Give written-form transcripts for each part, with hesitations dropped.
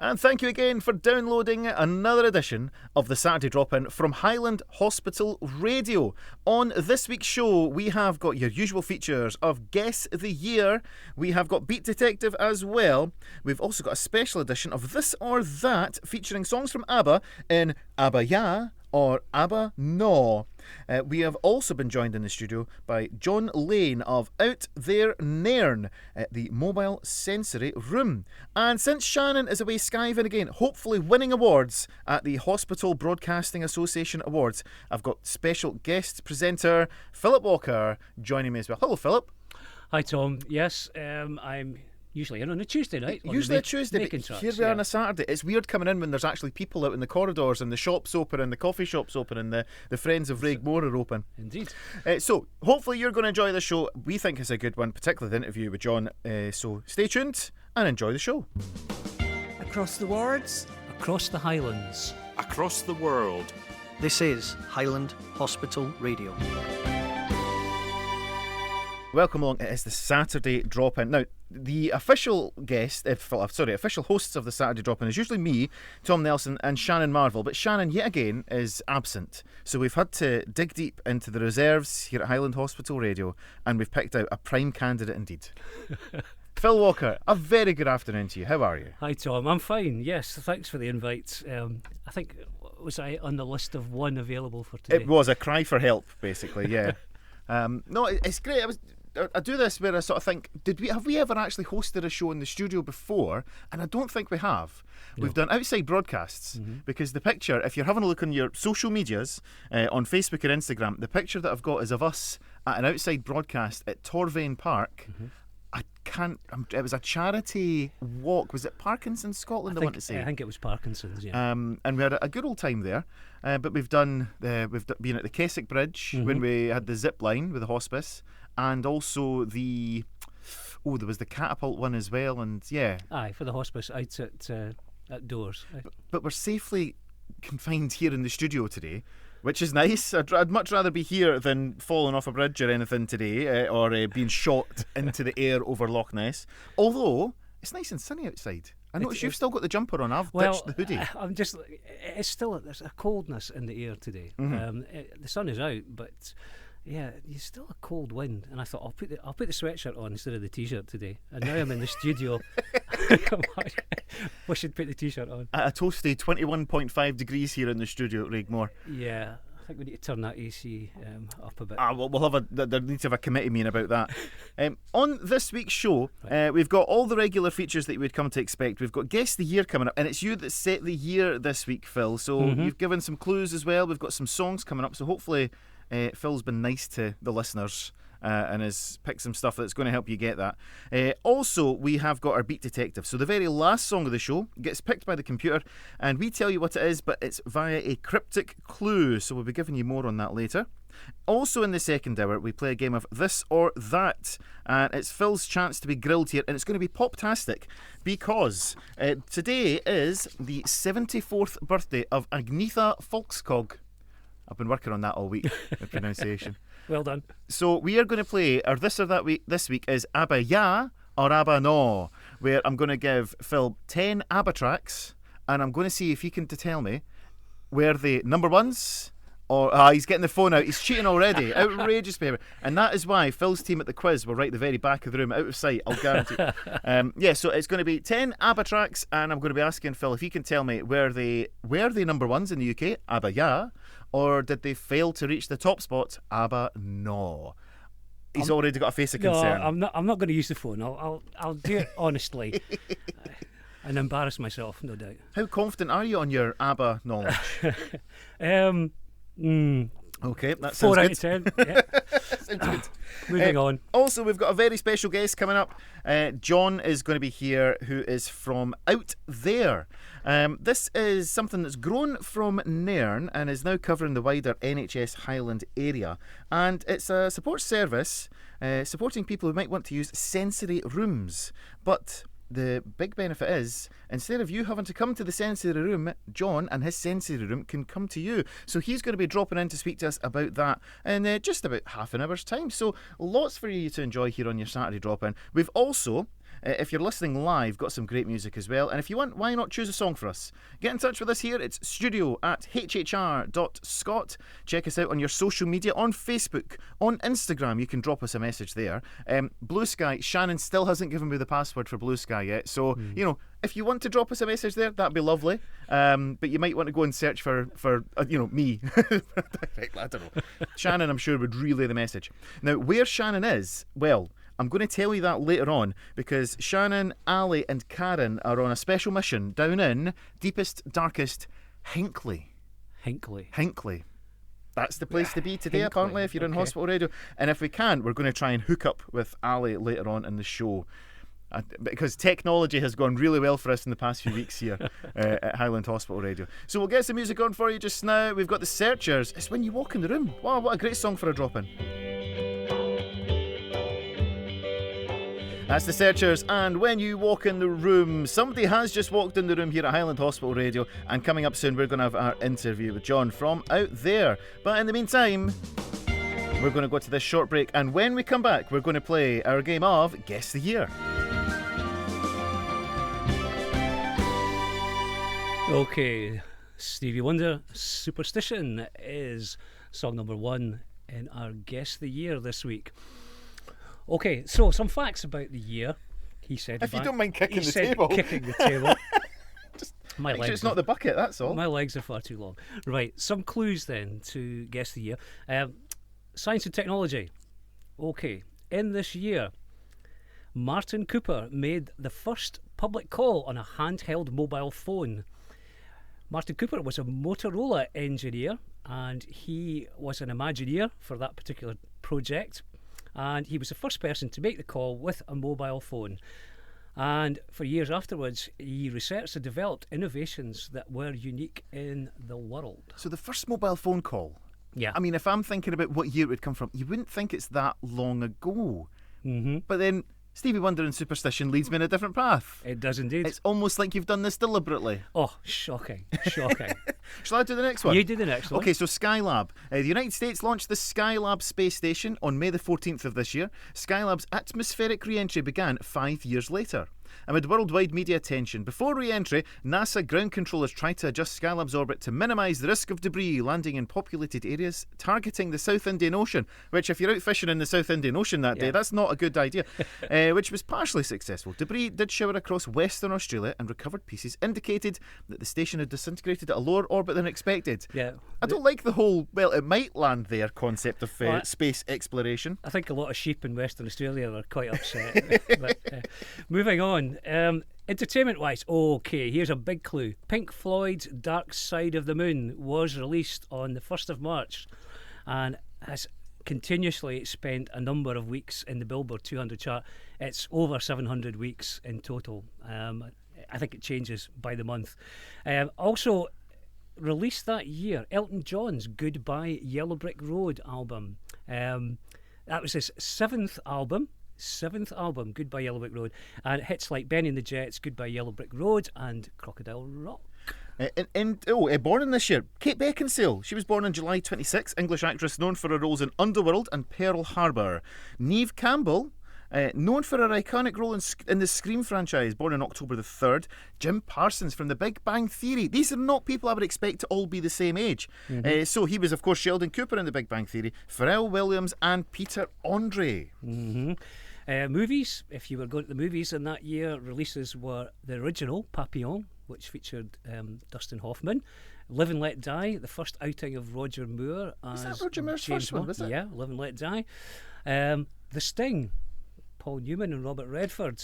And thank you again for downloading another edition of the Saturday Drop-In from Highland Hospital Radio. On this week's show, we have got your usual features of Guess the Year. We have got Beat Detective as well. We've also got a special edition of This or That, featuring songs from ABBA in ABBA Ja or ABBA Naw. We have also been joined in the studio by Jon Lane of Out There Nairn at the Mobile Sensory Room. And since Shannon is away skiving again, hopefully winning awards at the Hospital Broadcasting Association Awards, I've got special guest presenter Philip Walker joining me as well. Hello, Philip. Hi, Tom. Yes, I'm usually in on a Tuesday night. Usually a Tuesday, Makin but Trax, here we are on a Saturday. It's weird coming in when there's actually people out in the corridors and the shops open and the coffee shops open and the Friends of Raigmore are open. Indeed. So hopefully you're going to enjoy the show. We think it's a good one, particularly the interview with Jon. So stay tuned and enjoy the show. Across the wards, Across the Highlands, across the world. This is Highland Hospital Radio. Welcome along. It is the Saturday Drop-In. Now, the official official hosts of the Saturday Drop-In is usually me, Tom Nelson, and Shannon Marvel. But Shannon, yet again, is absent. So we've had to dig deep into the reserves here at Highland Hospital Radio, and we've picked out a prime candidate indeed. Phil Walker, a very good afternoon to you. How are you? Hi, Tom. I'm fine. Yes, thanks for the invite. I think, was I on the list of one available for today? It was a cry for help, basically, yeah. No, it's great. I do this where I sort of think, have we ever actually hosted a show in the studio before? And I don't think we have. No. We've done outside broadcasts because the picture, if you're having a look on your social medias, on Facebook or Instagram, the picture that I've got is of us at an outside broadcast at Torvain Park. It was a charity walk. Was it Parkinson's Scotland? I want to say. I think it was Parkinson's. Yeah. And we had a good old time there. But we've been at the Keswick Bridge when we had the zip line with the hospice, and also there was the catapult one as well. And yeah, aye, for the hospice out at doors. But we're safely confined here in the studio today, which is nice. I'd much rather be here than falling off a bridge or anything today, or being shot into the air over Loch Ness. Although it's nice and sunny outside. I notice you've still got the jumper on. I've ditched the hoodie. There's a coldness in the air today. The sun is out, but yeah, there's still a cold wind. And I thought I'll put the sweatshirt on instead of the t-shirt today. And now I'm in the studio. Come on, we should put the t-shirt on. At a toasty 21.5 degrees here in the studio at Raigmore. Yeah. I think we need to turn that AC up a bit. There needs to have a committee meeting about that. On this week's show, we've got all the regular features that you would come to expect. We've got Guess the Year coming up, and it's you that set the year this week, Phil. So you've given some clues as well. We've got some songs coming up, so hopefully Phil's been nice to the listeners and has picked some stuff that's going to help you get that. Also, we have got our Beat Detective. So the very last song of the show gets picked by the computer, and we tell you what it is, but it's via a cryptic clue. So we'll be giving you more on that later. Also in the second hour, we play a game of This or That, and it's Phil's chance to be grilled here, and it's going to be pop-tastic because today is the 74th birthday of Agnetha Fältskog. I've been working on that all week, the pronunciation. Well done. So we are going to play our This or That week. This week is ABBA Ja or ABBA Naw, where I'm going to give Phil 10 ABBA tracks, and I'm going to see if he can tell me where the number ones or he's getting the phone out. He's cheating already. Outrageous behaviour. And that is why Phil's team at the quiz were right at the very back of the room, out of sight, I'll guarantee. So it's going to be 10 ABBA tracks, and I'm going to be asking Phil if he can tell me were they number ones in the UK, ABBA Ja, or did they fail to reach the top spot, ABBA Naw? He's already got a face of concern. No, I'm not going to use the phone. I'll do it honestly and embarrass myself, no doubt. How confident are you on your ABBA knowledge? Okay, that sounds 4 out of 10. Yeah. Sounds good. Moving on. Also, we've got a very special guest coming up. Jon is going to be here, who is from Out There. This is something that's grown from Nairn and is now covering the wider NHS Highland area. And it's a support service supporting people who might want to use sensory rooms. But the big benefit is, instead of you having to come to the sensory room, Jon and his sensory room can come to you. So he's going to be dropping in to speak to us about that in just about half an hour's time. So lots for you to enjoy here on your Saturday drop-in. We've also If you're listening live, got some great music as well. And if you want, why not choose a song for us? Get in touch with us here. It's studio@hhr.scot. Check us out on your social media, on Facebook, on Instagram. You can drop us a message there. BlueSky, Shannon still hasn't given me the password for BlueSky yet. So, if you want to drop us a message there, that'd be lovely. But you might want to go and search for me. I don't know. Shannon, I'm sure, would relay the message. Now, where Shannon is, well, I'm going to tell you that later on, because Shannon, Ali and Karen are on a special mission down in deepest, darkest Hinckley. Hinckley. That's the place to be today, Hinckley. apparently, if you're in hospital radio. And if we can, we're going to try and hook up with Ali later on in the show. Because technology has gone really well for us in the past few weeks here at Highland Hospital Radio. So we'll get some music on for you just now. We've got the Searchers. It's When You Walk in the Room. Wow, what a great song for a drop-in. That's the Searchers and When You Walk in the Room. Somebody has just walked in the room here at Highland Hospital Radio, and coming up soon we're going to have our interview with John from out there. But in the meantime, we're going to go to this short break, and when we come back we're going to play our game of Guess the Year. Okay, Stevie Wonder, Superstition is song number 1 in our Guess the Year this week. Okay, so some facts about the year. He said, if you don't mind kicking the table. Kicking the table. Just my make legs sure it's not the bucket, that's all. My legs are far too long. Right, some clues then to Guess the Year. Science and technology. Okay, in this year, Martin Cooper made the first public call on a handheld mobile phone. Martin Cooper was a Motorola engineer, and he was an Imagineer for that particular project, and he was the first person to make the call with a mobile phone. And for years afterwards, he researched and developed innovations that were unique in the world. So the first mobile phone call. Yeah. I mean, if I'm thinking about what year it would come from, you wouldn't think it's that long ago. Mm-hmm. But then Stevie Wonder and Superstition leads me in a different path. It does indeed. It's almost like you've done this deliberately. Oh, shocking. Shocking. Shall I do the next one? You do the next one. Okay, so Skylab. The United States launched the Skylab space station on May the 14th of this year. Skylab's atmospheric re-entry began 5 years later. Amid worldwide media attention, before re-entry, NASA ground controllers tried to adjust Skylab's orbit to minimise the risk of debris landing in populated areas, targeting the South Indian Ocean, which if you're out fishing in the South Indian Ocean that day, that's not a good idea, which was partially successful. Debris did shower across Western Australia, and recovered pieces indicated that the station had disintegrated at a lower orbit than expected. Yeah. I don't like the whole, well, it might land there concept of space exploration. I think a lot of sheep in Western Australia are quite upset. But, moving on. Entertainment wise, okay, here's a big clue. Pink Floyd's Dark Side of the Moon was released on the 1st of March and has continuously spent a number of weeks in the Billboard 200 chart. It's over 700 weeks in total. I think it changes by the month. Also released that year, Elton John's Goodbye Yellow Brick Road album. That was his seventh album, Goodbye Yellow Brick Road, and hits like Benny and the Jets, Goodbye Yellow Brick Road, and Crocodile Rock. Born in this year, Kate Beckinsale. She was born on July 26, English actress known for her roles in Underworld and Pearl Harbor. Neve Campbell, known for her iconic role in the Scream franchise, born on October the 3rd. Jim Parsons from The Big Bang Theory. These are not people I would expect to all be the same age. Mm-hmm. So he was, of course, Sheldon Cooper in The Big Bang Theory, Pharrell Williams and Peter Andre. Mm-hmm. Movies, if you were going to the movies in that year, releases were the original Papillon, which featured Dustin Hoffman. Live and Let Die, the first outing of Roger Moore as Is that Roger Moore's James first one, was it? Yeah, Live and Let Die. The Sting, Paul Newman and Robert Redford,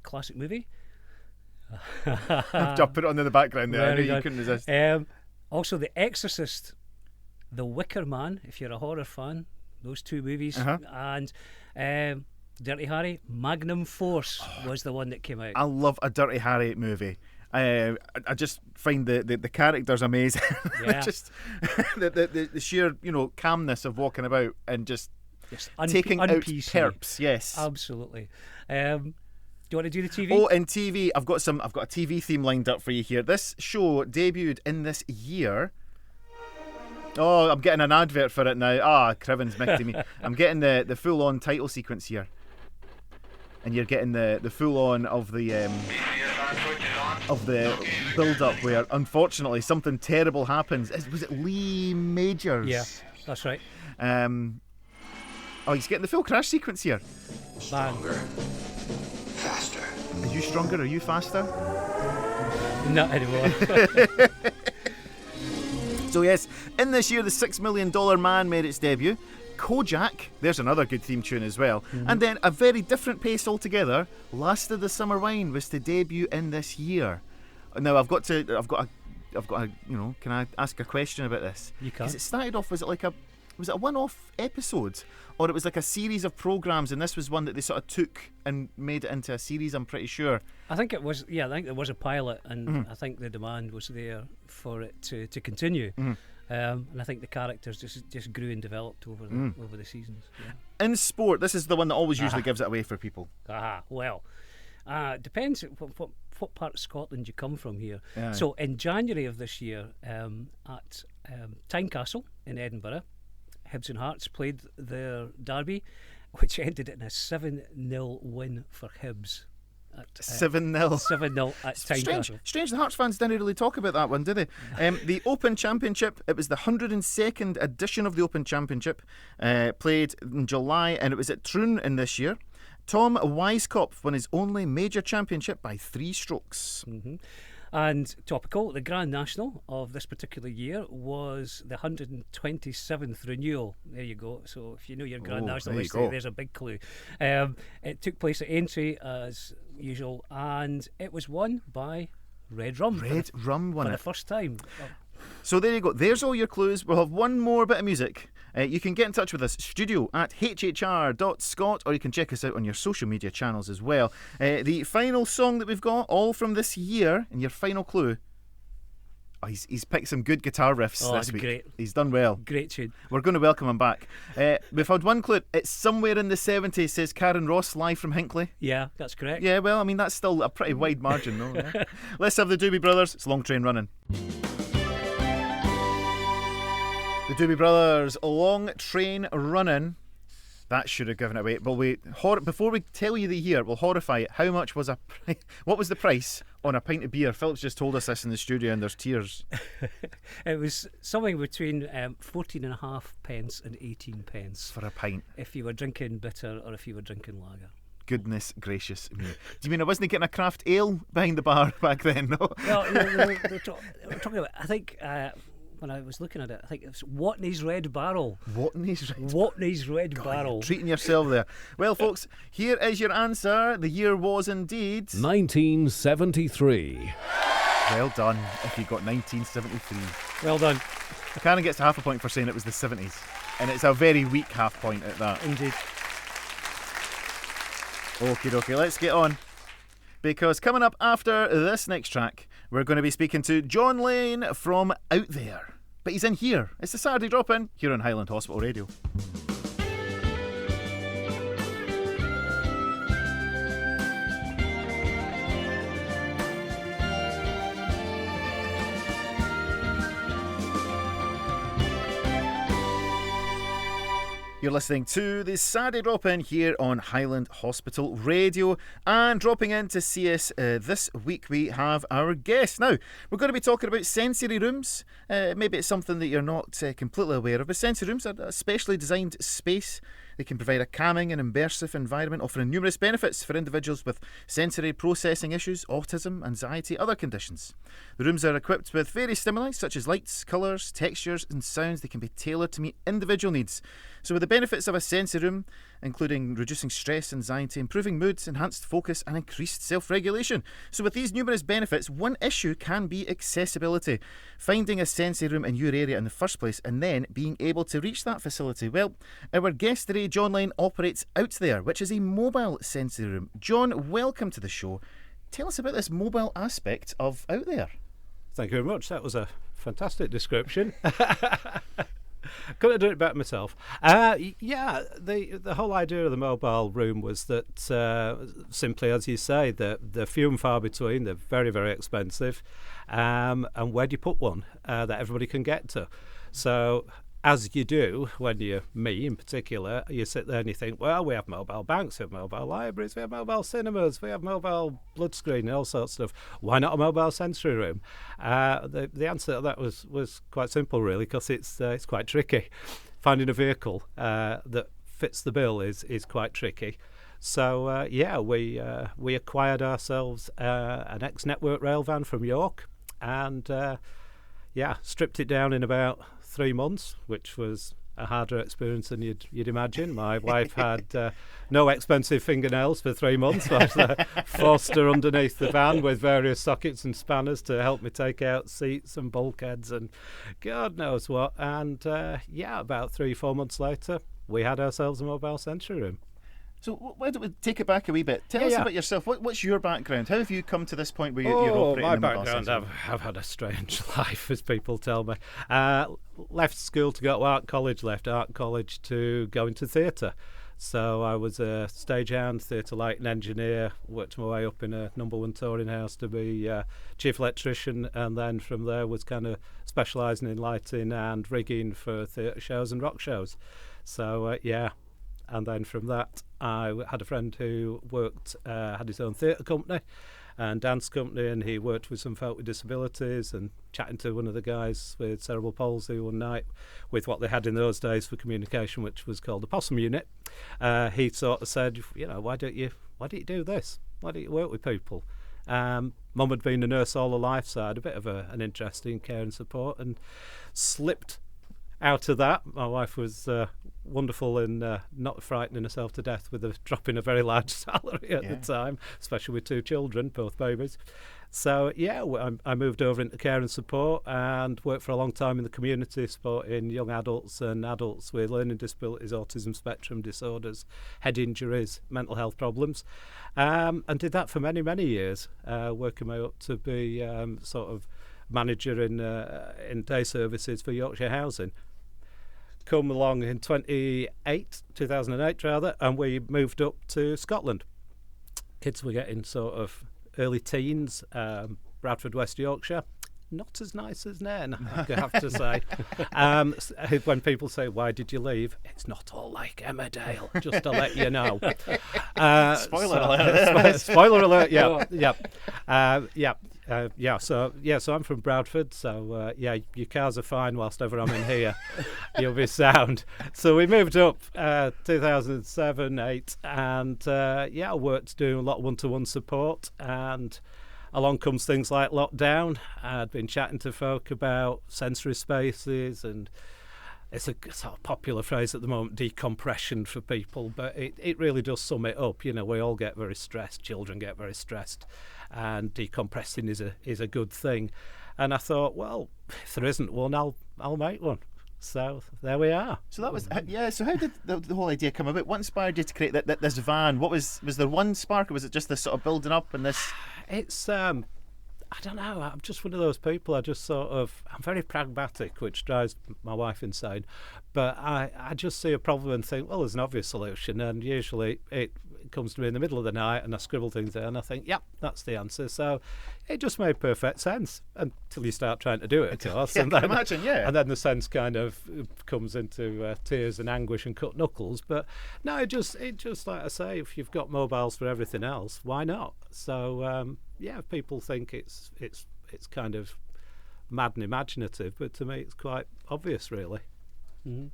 classic movie. I've put it on in the background there. I knew you couldn't resist. Also The Exorcist, The Wicker Man, if you're a horror fan, those two movies. And Dirty Harry, Magnum Force was the one that came out. I love a Dirty Harry movie. I just find the characters amazing. Yeah. Just the sheer calmness of walking about and just taking out perps. Yes, absolutely. Do you want to do the TV? Oh, and TV, I've got a TV theme lined up for you here. This show debuted in this year. Oh, I'm getting an advert for it now. Criven's mixing me. I'm getting the full-on title sequence here. and you're getting the full on of the build up where unfortunately something terrible happens. Was it Lee Majors? Yeah, that's right. He's getting the full crash sequence here. Stronger, faster. Are you stronger? Are you faster? Not anymore. So yes, in this year the $6 Million Man made its debut. Kojak, there's another good theme tune as well. And then a very different pace altogether, Last of the Summer Wine was to debut in this year. Now I've got a can I ask a question about this? You can. Because it started off, was it a one-off episode, or it was like a series of programmes, and this was one that they sort of took and made it into a series, I'm pretty sure. I think it was. Yeah, I think there was a pilot, and I think the demand was there for it to continue. And I think the characters just grew and developed over the seasons. Yeah. In sport, this is the one that always usually gives it away for people. Depends what part of Scotland you come from here. Yeah. So in January of this year, at Tynecastle in Edinburgh, Hibs and Hearts played their derby, which ended in a 7-0 win for Hibs. 7-0. 7-0 at Tynecastle. Strange, the Hearts fans didn't really talk about that one, did they? The Open Championship, it was the 102nd edition of the Open Championship, played in July, and it was at Troon in this year. Tom Weiskopf won his only major championship by 3 strokes. And topical, the Grand National of this particular year was the 127th renewal. There you go. So if you know your Grand National history, there's a big clue. It took place at Aintree as usual, and it was won by Red Rum. Red Rum won for it the first time. So there you go. There's all your clues. We'll have one more bit of music. You can get in touch with us, studio@hhr.scot, or you can check us out on your social media channels as well. The final song that we've got, all from this year, and your final clue. He's picked some good guitar riffs this week. Great. He's done well. Great tune. We're going to welcome him back. We've had one clue. It's somewhere in the 70s, says Karen Ross, live from Hinckley. Yeah, that's correct. Yeah, well, I mean, that's still a pretty wide margin, though. Yeah? Let's have the Doobie Brothers. It's Long Train Running. The Doobie Brothers, Long Train Running. That should have given it away. But before we tell you the year, we'll horrify it. How much was what was the price on a pint of beer? Philip's just told us this in the studio, and there's tears. It was something between 14.5 pence and 18 pence for a pint, if you were drinking bitter or if you were drinking lager. Goodness gracious me. Do you mean I wasn't getting a craft ale behind the bar back then? No. Well, we're talking about, I think, when I was looking at it, I think it was Watney's Red Barrel. Watney's Red Barrel. Treating yourself there. Well, folks, here is your answer. The year was indeed 1973. Well done if you got 1973. Well done. Karen gets half a point for saying it was the 70s, and it's a very weak half point at that. Indeed. Okay, let's get on. Because coming up after this next track, we're going to be speaking to Jon Lane from Out There. But he's in here. It's the Saturday Drop-In here on Highland Hospital Radio. You're listening to the Saturday Drop-In here on Highland Hospital Radio, and dropping in to see us this week we have our guest. Now, we're going to be talking about sensory rooms. Maybe it's something that you're not completely aware of, but sensory rooms are a specially designed space. They can provide a calming and immersive environment, offering numerous benefits for individuals with sensory processing issues, autism, anxiety, other conditions. The rooms are equipped with various stimuli such as lights, colours, textures and sounds. They can be tailored to meet individual needs. So with the benefits of a sensory room, including reducing stress, anxiety, improving moods, enhanced focus and increased self-regulation. So with these numerous benefits, one issue can be accessibility. Finding a sensory room in your area in the first place and then being able to reach that facility. Well, our guest today, Jon Lane, operates Out There, which is a mobile sensory room. Jon, welcome to the show. Tell us about this mobile aspect of Out There. Thank you very much. That was a fantastic description. Couldn't have done it better myself. The whole idea of the mobile room was that simply, as you say, they're few and far between. They're very, very expensive. And where do you put one that everybody can get to? So as you do when you're me in particular, you sit there and you think, well, we have mobile banks, we have mobile libraries, we have mobile cinemas, we have mobile blood screening, all sorts of stuff. Why not a mobile sensory room? The answer to that was quite simple, really, because it's quite tricky. Finding a vehicle that fits the bill is quite tricky. So we acquired ourselves an ex-network rail van from York, and stripped it down in about 3 months, which was a harder experience than you'd imagine. My wife had no expensive fingernails for 3 months. I forced her underneath the van with various sockets and spanners to help me take out seats and bulkheads and God knows what. And about 3-4 months later, we had ourselves a mobile sensory room. So why don't we take it back a wee bit? Tell us about yourself. What's your background? How have you come to this point where you're operating my a mobile background, sensory room? I've had a strange life, as people tell me. Left school to go to art college, left art college to go into theatre. So I was a stagehand, theatre lighting engineer, worked my way up in a #1 touring house to be chief electrician, and then from there was kind of specialising in lighting and rigging for theatre shows and rock shows. So, and then from that, I had a friend who had his own theatre company and dance company, and he worked with some folk with disabilities, and chatting to one of the guys with cerebral palsy one night with what they had in those days for communication, which was called the possum unit. He sort of said, why don't you do this? Why don't you work with people? Mum had been a nurse all her life, so I had a bit of an interest in care and support, and slipped out of that. My wife was wonderful in not frightening herself to death with dropping a very large salary at the time, especially with 2 children, both babies. So I moved over into care and support and worked for a long time in the community, supporting young adults and adults with learning disabilities, autism spectrum disorders, head injuries, mental health problems, and did that for many, many years, working my way up to be sort of manager in day services for Yorkshire Housing. Come along in 2008 rather, and we moved up to Scotland. Kids were getting sort of early teens, Bradford, West Yorkshire. Not as nice as Nairn, I have to say. When people say, why did you leave? It's not all like Emmerdale, just to let you know. Spoiler alert. Spoiler alert, So I'm from Bradford, so your cars are fine whilst ever I'm in here. You'll be sound. So we moved up 2007-8, and I worked doing a lot of one-to-one support, and along comes things like lockdown. I'd been chatting to folk about sensory spaces, and it's a sort of popular phrase at the moment, decompression for people, but it really does sum it up. We all get very stressed, children get very stressed, and decompressing is a good thing. And I thought, well, if there isn't one, I'll make one. So there we are. So that was So how did the whole idea come about? What inspired you to create this van? What was there one spark, or was it just this sort of building up and this? It's I don't know. I'm just one of those people. I'm very pragmatic, which drives my wife insane. But I just see a problem and think, well, there's an obvious solution, and usually it comes to me in the middle of the night, and I scribble things there, and I think, yep, that's the answer. So it just made perfect sense until you start trying to do it, of course. And then, imagine, and then the sense kind of comes into tears and anguish and cut knuckles. But no, it just like I say, if you've got mobiles for everything else, why not? So people think it's kind of mad and imaginative, but to me it's quite obvious, really. Mm-hmm.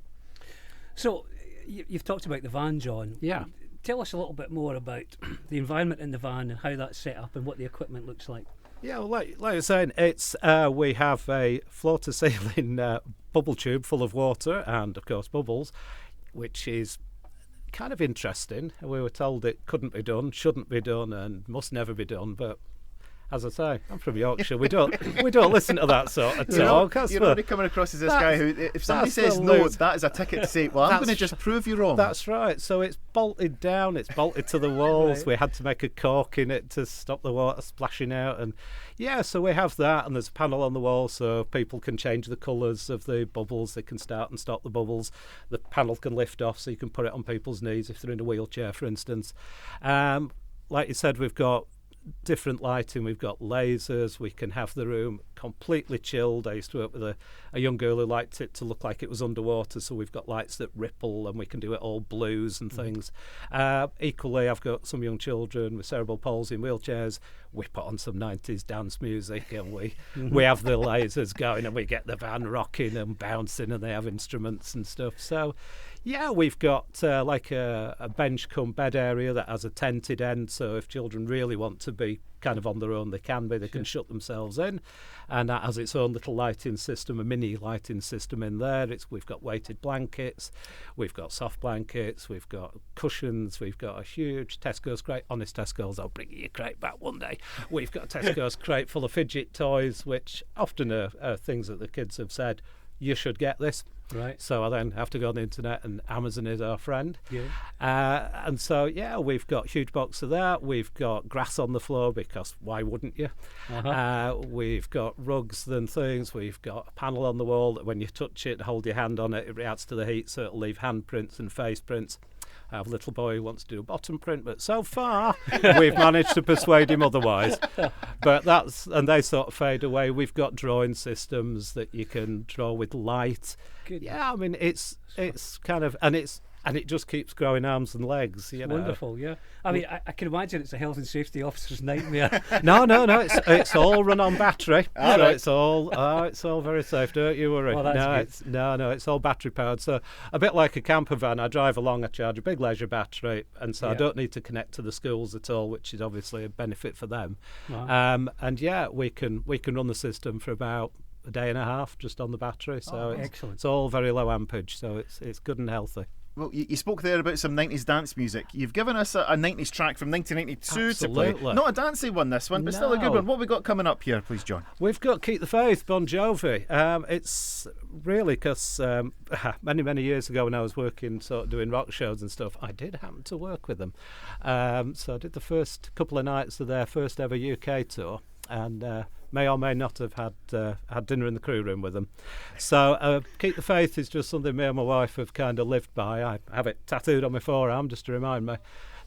So you've talked about the van, John. Yeah. Tell us a little bit more about the environment in the van and how that's set up and what the equipment looks like. Yeah, well, like I was saying, it's we have a floor-to-ceiling bubble tube full of water and, of course, bubbles, which is kind of interesting. We were told it couldn't be done, shouldn't be done, and must never be done, but as I say, I'm from Yorkshire. We don't listen to that sort of talk. You're already coming across as this guy who, if somebody says no, that is a ticket to say, well, I'm going to just prove you wrong. That's right. So it's bolted down. It's bolted to the walls. Right. We had to make a cork in it to stop the water splashing out. And so we have that. And there's a panel on the wall so people can change the colours of the bubbles. They can start and stop the bubbles. The panel can lift off so you can put it on people's knees if they're in a wheelchair, for instance. Like you said, we've got different lighting. We've got lasers. We can have the room completely chilled. I used to work with a young girl who liked it to look like it was underwater, so we've got lights that ripple and we can do it all blues and things. Equally, I've got some young children with cerebral palsy in wheelchairs. We put on some 90s dance music and we have the lasers going and we get the van rocking and bouncing and they have instruments and stuff. So, yeah, we've got like a bench come bed area that has a tented end, so if children really want to be kind of on their own, they can be. They can shut themselves in, and that has its own little lighting system, a mini lighting system in there. We've got weighted blankets, we've got soft blankets, we've got cushions, we've got a huge Tesco's crate. Honest Tesco's, I'll bring you your crate back one day. We've got a Tesco's crate full of fidget toys, which often are things that the kids have said, you should get this. Right. So I then have to go on the internet, and Amazon is our friend. Yeah. And so, yeah, we've got a huge box of that. We've got grass on the floor, because why wouldn't you? We've got rugs and things. We've got a panel on the wall that when you touch it, hold your hand on it, it reacts to the heat, so it'll leave handprints and face prints. I have a little boy who wants to do a bottom print, but so far we've managed to persuade him otherwise. But and they sort of fade away. We've got drawing systems that you can draw with light. Good. Yeah, I mean it's kind of and it just keeps growing arms and legs. You know? Wonderful, yeah. I mean, I can imagine it's a health and safety officer's nightmare. No, it's all run on battery. It's all very safe. Don't you worry. Well, that's good. It's all battery powered. So a bit like a camper van, I drive along, I charge a big leisure battery, and so I don't need to connect to the schools at all, which is obviously a benefit for them. Wow. And yeah, we can run the system for about a day and a half just on the battery. So excellent. It's all very low ampage, so it's good and healthy. Well, you spoke there about some 90s dance music. You've given us a 90s track from 1992 Absolutely. to play. Not a dancey one, this one, but still a good one. What have we got coming up here, please, John? We've got Keep the Faith, Bon Jovi. It's really because many, many years ago when I was working, sort of doing rock shows and stuff, I did happen to work with them. So I did the first couple of nights of their first ever UK tour, and may or may not have had dinner in the crew room with them. So Keep the Faith is just something me and my wife have kind of lived by. I have it tattooed on my forearm just to remind me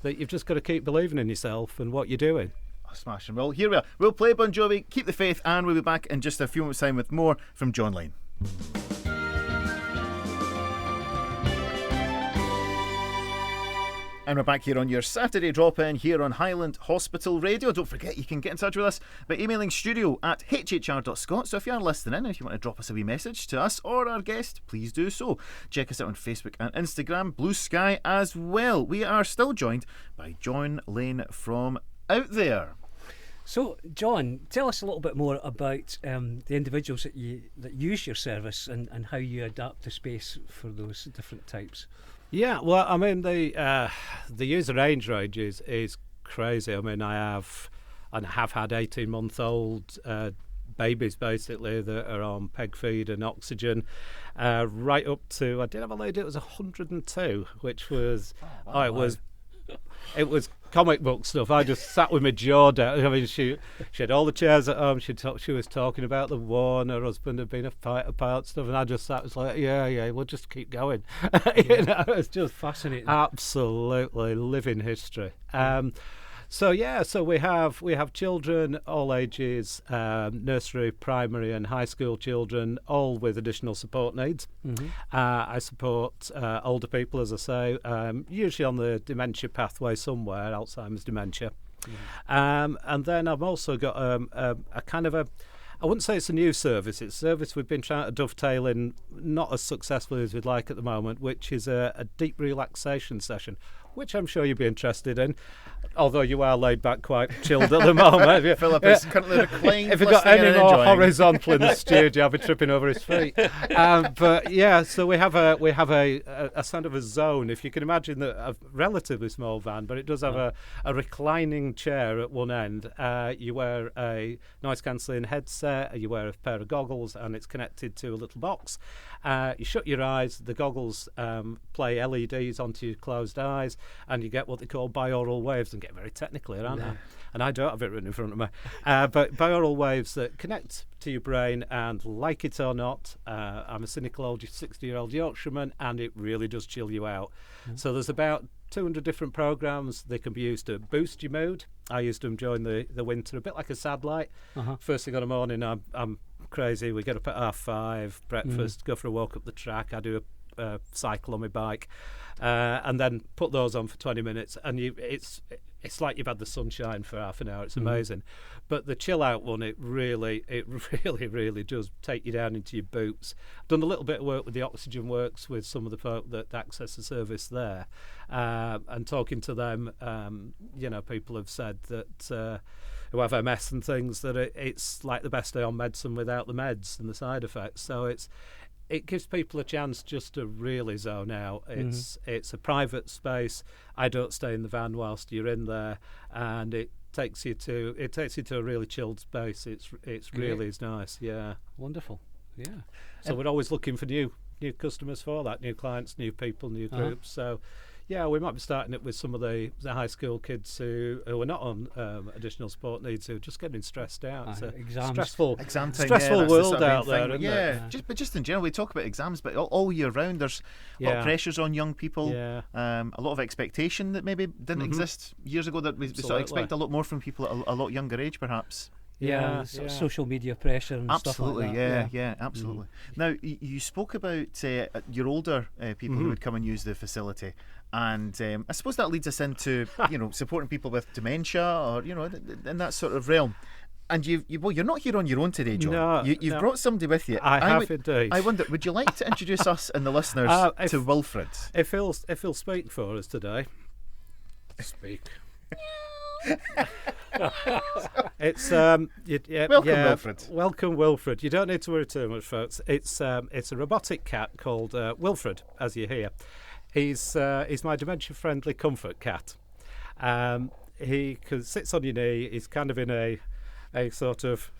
that you've just got to keep believing in yourself and what you're doing. Oh, smashing. Well, here we are. We'll play Bon Jovi, Keep the Faith, and we'll be back in just a few moments' time with more from Jon Lane. And we're back here on your Saturday drop-in here on Highland Hospital Radio. Don't forget, you can get in touch with us by emailing studio@hhr.scot. So if you are listening, if you want to drop us a wee message to us or our guest, please do so. Check us out on Facebook and Instagram, BlueSky as well. We are still joined by Jon Lane from Out There. So, John, tell us a little bit more about the individuals that use your service and how you adapt the space for those different types. Yeah, well, I mean, the user range is crazy. I mean, I have had 18-month-old babies, basically, that are on peg feed and oxygen, right up to, I did have a lady, it was 102, which was, it was comic book stuff. I just sat with my jaw down. I mean, she had all the chairs at home. She was talking about the war, and her husband had been a fighter pilot stuff, and I just sat, was like, yeah, we'll just keep going. You know, it's just fascinating. Absolutely living history. So we have children all ages, nursery, primary and high school children, all with additional support needs. Mm-hmm. I support older people, as I say, usually on the dementia pathway somewhere, Alzheimer's dementia. Mm-hmm. And then I've also got a kind of I wouldn't say it's a new service. It's a service we've been trying to dovetail in, not as successfully as we'd like at the moment, which is a deep relaxation session, which I'm sure you'd be interested in, although you are laid back, quite chilled at the moment. Philip is currently reclined. If you've got any more horizontal in the studio, I'll be tripping over his feet. But yeah, so we have a sort of a zone. If you can imagine a relatively small van, but it does have a reclining chair at one end. You wear a noise cancelling headset, you wear a pair of goggles, and it's connected to a little box. You shut your eyes, the goggles play LEDs onto your closed eyes, and you get what they call binaural waves, and get very technical here, aren't I? And I don't have it written in front of me. But binaural waves that connect to your brain, and like it or not, I'm a cynical old 60-year-old Yorkshireman, and it really does chill you out. So there's about 200 different programs. They can be used to boost your mood. I used them during the winter, a bit like a sad light. First thing in the morning, I'm crazy. We get up at 5:30, breakfast, go for a walk up the track. I do a cycle on my bike, and then put those on for 20 minutes, and it's like you've had the sunshine for half an hour. It's amazing. But the chill out one, it really does take you down into your boots. I've done a little bit of work with the Oxygen Works with some of the folk that access the service there, and talking to them, people have said that who have MS and things, that it's like the best day on medicine without the meds and the side effects. So it gives people a chance just to really zone out. It's a private space. I don't stay in the van whilst you're in there, and it takes you to a really chilled space. It's really is nice. Yeah, Wonderful. Yeah. So we're always looking for new customers for that, new clients, new people, new groups. So. Yeah, we might be starting it with some of the high school kids who are not on additional support needs, who are just getting stressed out. It's a stressful world out there, isn't it? But just in general, we talk about exams, but all year round there's a lot of pressures on young people, a lot of expectation that maybe didn't exist years ago, that we sort of expect a lot more from people at a lot younger age, perhaps. Sort of social media pressure and stuff like that. Yeah, absolutely. Now, you spoke about your older people who would come and use the facility, and I suppose that leads us into supporting people with dementia, or in that sort of realm. And you're not here on your own today, John. No, you've brought somebody with you. I have indeed. I wonder, would you like to introduce us and the listeners to Wilfred? If he'll speak for us today, speak. It's welcome, Wilfred. Welcome, Wilfred. You don't need to worry too much, folks. It's a robotic cat called Wilfred, as you hear. He's my dementia-friendly comfort cat. He sits on your knee. He's kind of in a sort of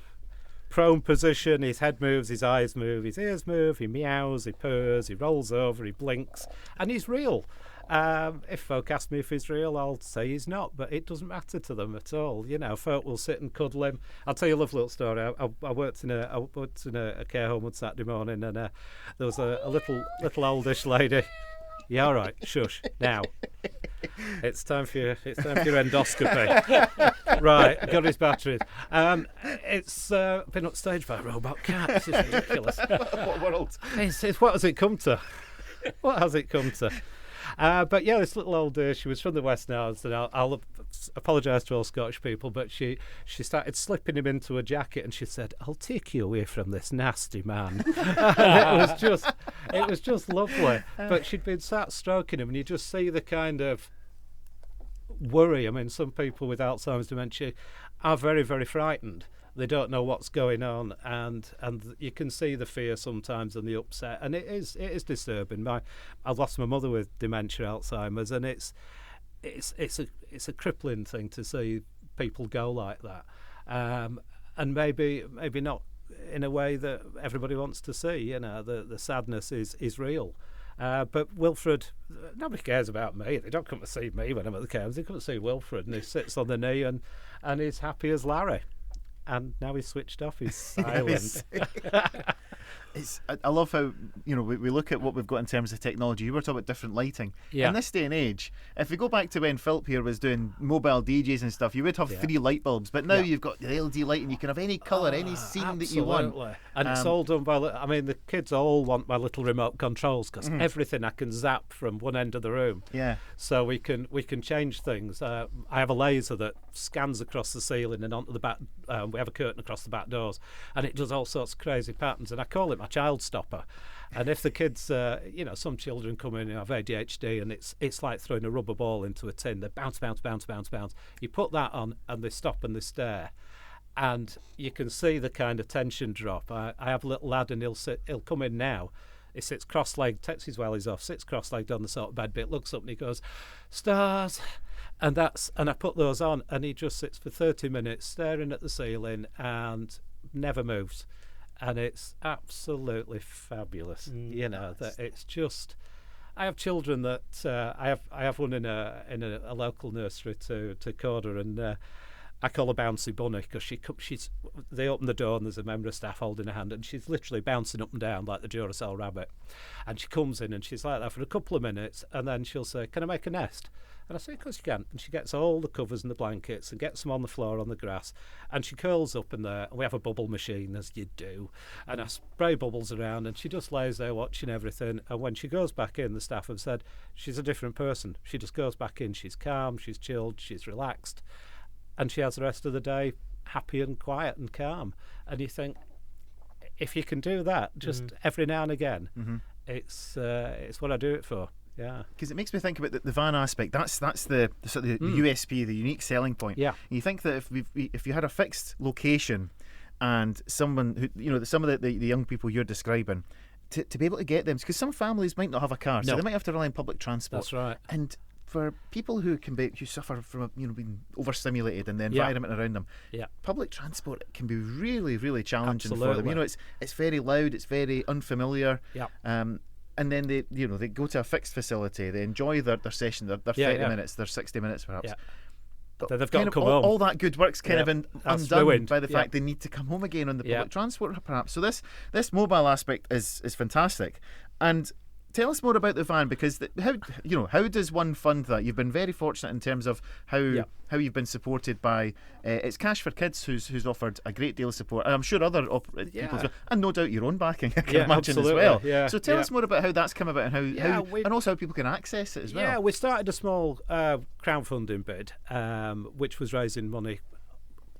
prone position. His head moves, his eyes move, his ears move. He meows, he purrs, he rolls over, he blinks, and he's real. If folk ask me if he's real, I'll say he's not, but it doesn't matter to them at all. Folk will sit and cuddle him. I'll tell you a lovely little story. I worked in a care home on Saturday morning, and there was a little oldish lady. Yeah, all right. Shush. Now, it's time for your endoscopy. Right, I got his batteries. It's been upstaged by a robot cat. This is ridiculous. What world? What has it come to? What has it come to? But yeah, this little old she was from the West Nards, and I'll apologise to all Scottish people, but she started slipping him into a jacket, and she said, "I'll take you away from this nasty man." it was just lovely. But she'd been sat stroking him, and you just see the kind of worry. I mean, some people with Alzheimer's dementia are very, very frightened. They don't know what's going on, and you can see the fear sometimes and the upset, and it is disturbing. I lost my mother with dementia, Alzheimer's, and it's a crippling thing to see people go like that, and maybe not in a way that everybody wants to see. The sadness is real. But Wilfred, nobody cares about me. They don't come to see me when I'm at the care. They come to see Wilfred, and he sits on the knee and he's happy as Larry. And now he's switched off. He's silent. I love how we look at what we've got in terms of technology. You were talking about different lighting. Yeah. In this day and age, if we go back to when Philip here was doing mobile DJs and stuff, you would have 3 light bulbs. But now you've got the LED light, and you can have any colour, any scene that you want. And it's all done by. I mean, the kids all want my little remote controls, because everything I can zap from one end of the room. Yeah. So we can change things. I have a laser that scans across the ceiling and onto the back. We have a curtain across the back doors, and it does all sorts of crazy patterns, and I call it my child stopper. And if the kids, some children come in and have ADHD, and it's like throwing a rubber ball into a tin. They bounce, bounce, bounce, bounce, bounce. You put that on, and they stop and they stare, and you can see the kind of tension drop. I have a little lad, and he'll come in now. He sits cross-legged, takes his wellies off, sits cross-legged on the sort of bed bit, looks up and he goes, "Stars." And I put those on, and he just sits for 30 minutes staring at the ceiling and never moves. And it's absolutely fabulous. That it's just. I have children that I have one in a local nursery to Corder, and I call her Bouncy Bunny because they open the door and there's a member of staff holding her hand, and she's literally bouncing up and down like the Duracell rabbit. And she comes in and she's like that for a couple of minutes, and then she'll say, "Can I make a nest?" And I say, "Of course you can." And she gets all the covers and the blankets and gets them on the floor on the grass, and she curls up in there. And we have a bubble machine, as you do, and I spray bubbles around, and she just lays there watching everything. And when she goes back in, the staff have said she's a different person. She just goes back in, she's calm, she's chilled, she's relaxed, and she has the rest of the day happy and quiet and calm. And you think, if you can do that just every now and again, it's what I do it for. Yeah, because it makes me think about the van aspect. That's the sort of the USP, the unique selling point. Yeah, and you think that if you had a fixed location and someone who some of the young people you're describing, to be able to get them, because some families might not have a car, so they might have to rely on public transport. That's right. And for people who suffer from being overstimulated in the environment around them, public transport can be really, really challenging for them. It's very loud, it's very unfamiliar. And then they go to a fixed facility, they enjoy their session, their 30 minutes, their 60 minutes perhaps. But they've got to come all, home. all that good work's kind of undone ruined. by the fact they need to come home again on the public transport perhaps. So this mobile aspect is fantastic. And tell us more about the van, because how does one fund that? You've been very fortunate in terms of how you've been supported by it's Cash for Kids who's offered a great deal of support, and I'm sure other people as well, and no doubt your own backing, I can imagine absolutely. as well. So tell us more about how that's come about and and also how people can access it as well. Yeah, we started a small crowdfunding bid, which was raising money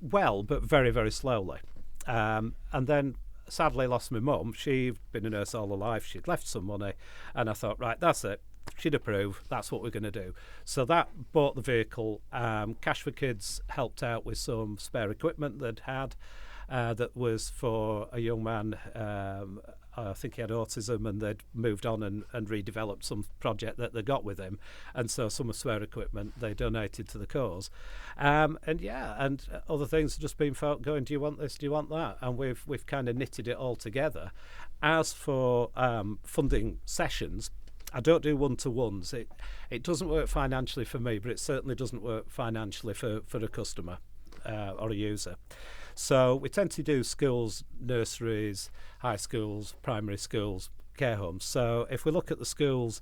well, but very, very slowly, and then sadly lost my mum. She'd been a nurse all her life. She'd left some money, and I thought, right, that's it. She'd approve. That's what we're going to do. So that bought the vehicle. Cash for Kids helped out with some spare equipment they'd had. That was for a young man. I think he had autism, and they'd moved on and redeveloped some project that they got with him, and so some of spare equipment they donated to the cause, and other things have just been folk going, do you want this, do you want that, and we've kind of knitted it all together. As for funding sessions, I don't do one-to-ones. It doesn't work financially for me, but it certainly doesn't work financially for a customer or a user. So we tend to do schools, nurseries, high schools, primary schools, care homes. So if we look at the schools,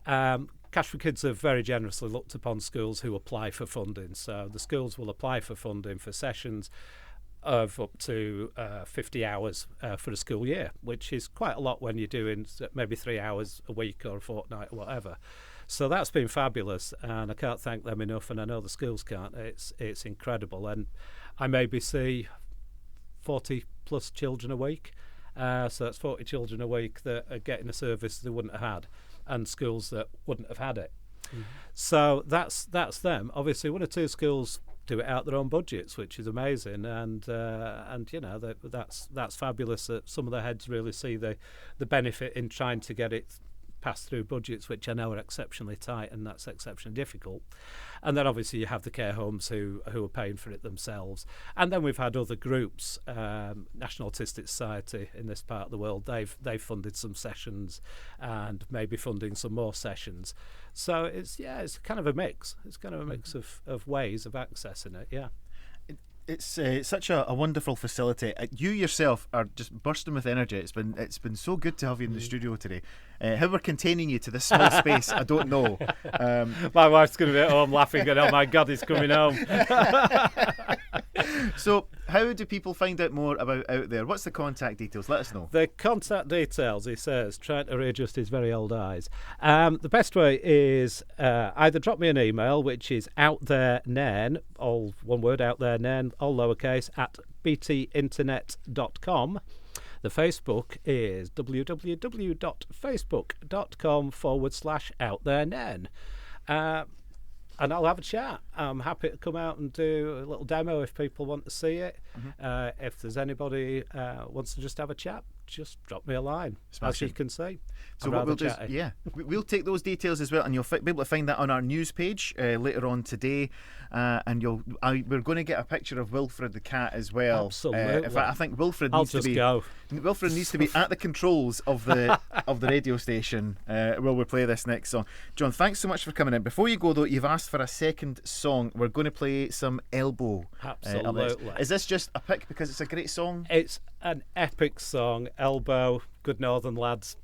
Cash for Kids have very generously looked upon schools who apply for funding. So the schools will apply for funding for sessions of up to 50 hours for a school year, which is quite a lot when you're doing maybe 3 hours a week or a fortnight or whatever. So that's been fabulous, and I can't thank them enough, and I know the schools can't. It's incredible, and I maybe see 40 plus children a week, so that's 40 children a week that are getting a service they wouldn't have had, and schools that wouldn't have had it. So that's them. Obviously, one or two schools do it out their own budgets, which is amazing, and that's fabulous that some of the heads really see the benefit in trying to get it passed through budgets, which I know are exceptionally tight, and that's exceptionally difficult. And then obviously you have the care homes who are paying for it themselves. And then we've had other groups, National Autistic Society in this part of the world, they've funded some sessions and maybe funding some more sessions. So it's kind of a mix. It's kind of a mix of ways of accessing it. Yeah. It's such a wonderful facility. You yourself are just bursting with energy. It's been so good to have you in the studio today. How we're containing you to this small space, I don't know. My wife's going to be at home laughing, going, "Oh my God, he's coming home." So, how do people find out more about Out There? What's the contact details? Let us know. The contact details, he says, trying to readjust his very old eyes. The best way is either drop me an email, which is outtherenen, all one word, outtherenen, all lowercase, at btinternet.com. The Facebook is www.facebook.com/outtherenen. And I'll have a chat. I'm happy to come out and do a little demo if people want to see it. If there's anybody wants to just have a chat, just drop me a line, Smashing. as you can see. So I'm what we'll rather do is, chatty. we'll take those details as well, and you'll be able to find that on our news page later on today. And we're going to get a picture of Wilfred the cat as well. Absolutely. In fact, I think Wilfred I'll needs to just be. go. Wilfred needs to be at the controls of the radio station while we play this next song. John, thanks so much for coming in. Before you go though, you've asked for a second song. We're going to play some Elbow. Absolutely. Is this just a pick because it's a great song? It's an epic song, Elbow, Good Northern Lads.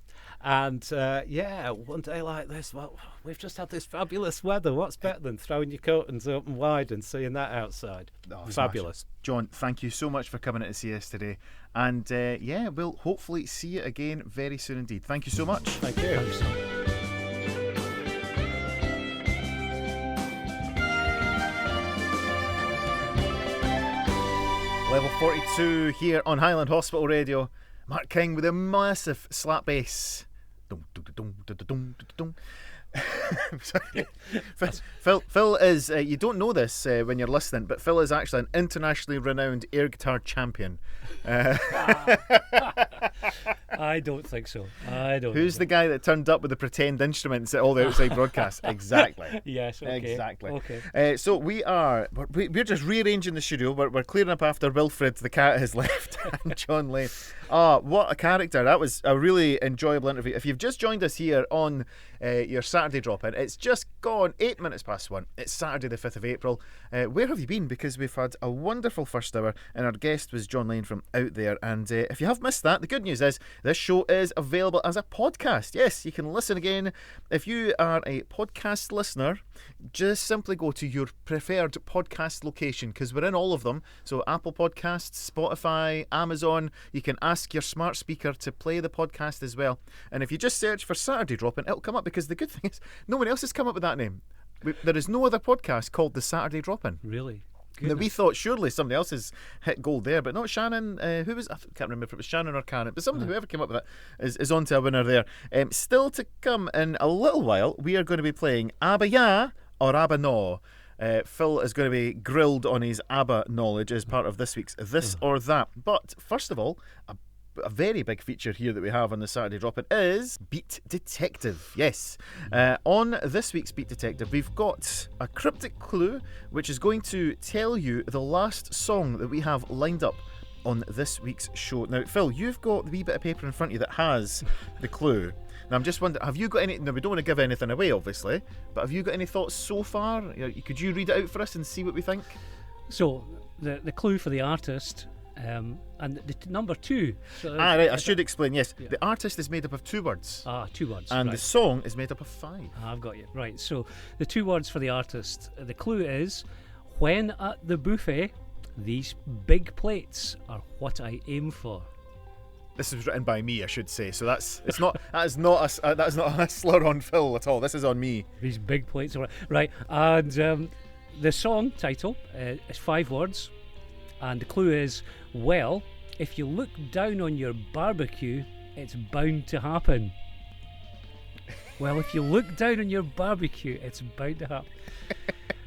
And one day like this, well, we've just had this fabulous weather. What's better than throwing your curtains open wide and seeing that outside? Fabulous. John, thank you so much for coming in to see us today. And we'll hopefully see you again very soon indeed. Thank you so much. Thank you. Level 42 here on Highland Hospital Radio. Mark King with a massive slap bass. Phil is, you don't know this when you're listening, but Phil is actually an internationally renowned air guitar champion. I don't think so. Who's the guy that turned up with the pretend instruments at all the outside broadcasts? Exactly. Yes, okay. Exactly. Okay. So we're just rearranging the studio. We're clearing up after Wilfred the cat has left and Jon Lane. What a character. That was a really enjoyable interview. If you've just joined us here on your Saturday drop-in, it's just gone 8 minutes past 1. It's Saturday the 5th of April. Where have you been? Because we've had a wonderful first hour and our guest was Jon Lane from Out There. And if you have missed that, the good news is this show is available as a podcast. Yes, you can listen again. If you are a podcast listener, just simply go to your preferred podcast location because we're in all of them. So Apple Podcasts, Spotify, Amazon. You can ask your smart speaker to play the podcast as well. And if you just search for Saturday Drop-In, it'll come up because the good thing is no one else has come up with that name. There is no other podcast called the Saturday Drop-In. Really? Now, we thought surely somebody else has hit gold there, but not Shannon. Who was? I can't remember if it was Shannon or Karen, but somebody, whoever came up with it, is on to a winner there. Still to come in a little while, we are going to be playing ABBA Ja or ABBA Naw. Phil is going to be grilled on his ABBA knowledge as part of this week's This or That. But first of all, a very big feature here that we have on the Saturday Drop-In is Beat Detective. Yes. On this week's Beat Detective, we've got a cryptic clue which is going to tell you the last song that we have lined up on this week's show. Now, Phil, you've got the wee bit of paper in front of you that has the clue. Now, I'm just wondering, have you got any... Now, we don't want to give anything away, obviously, but have you got any thoughts so far? Could you read it out for us and see what we think? So, the clue for the artist... and the number 2. So right. I should explain. Yes, yeah. The artist is made up of 2 words. 2 words. And right. The song is made up of 5. I've got you. Right. So the 2 words for the artist. The clue is, when at the buffet, these big plates are what I aim for. This is written by me, I should say. So that is not a slur on Phil at all. This is on me. These big plates are right. And the song title is 5 words. And the clue is, well, if you look down on your barbecue, it's bound to happen. Well, if you look down on your barbecue, it's bound to happen.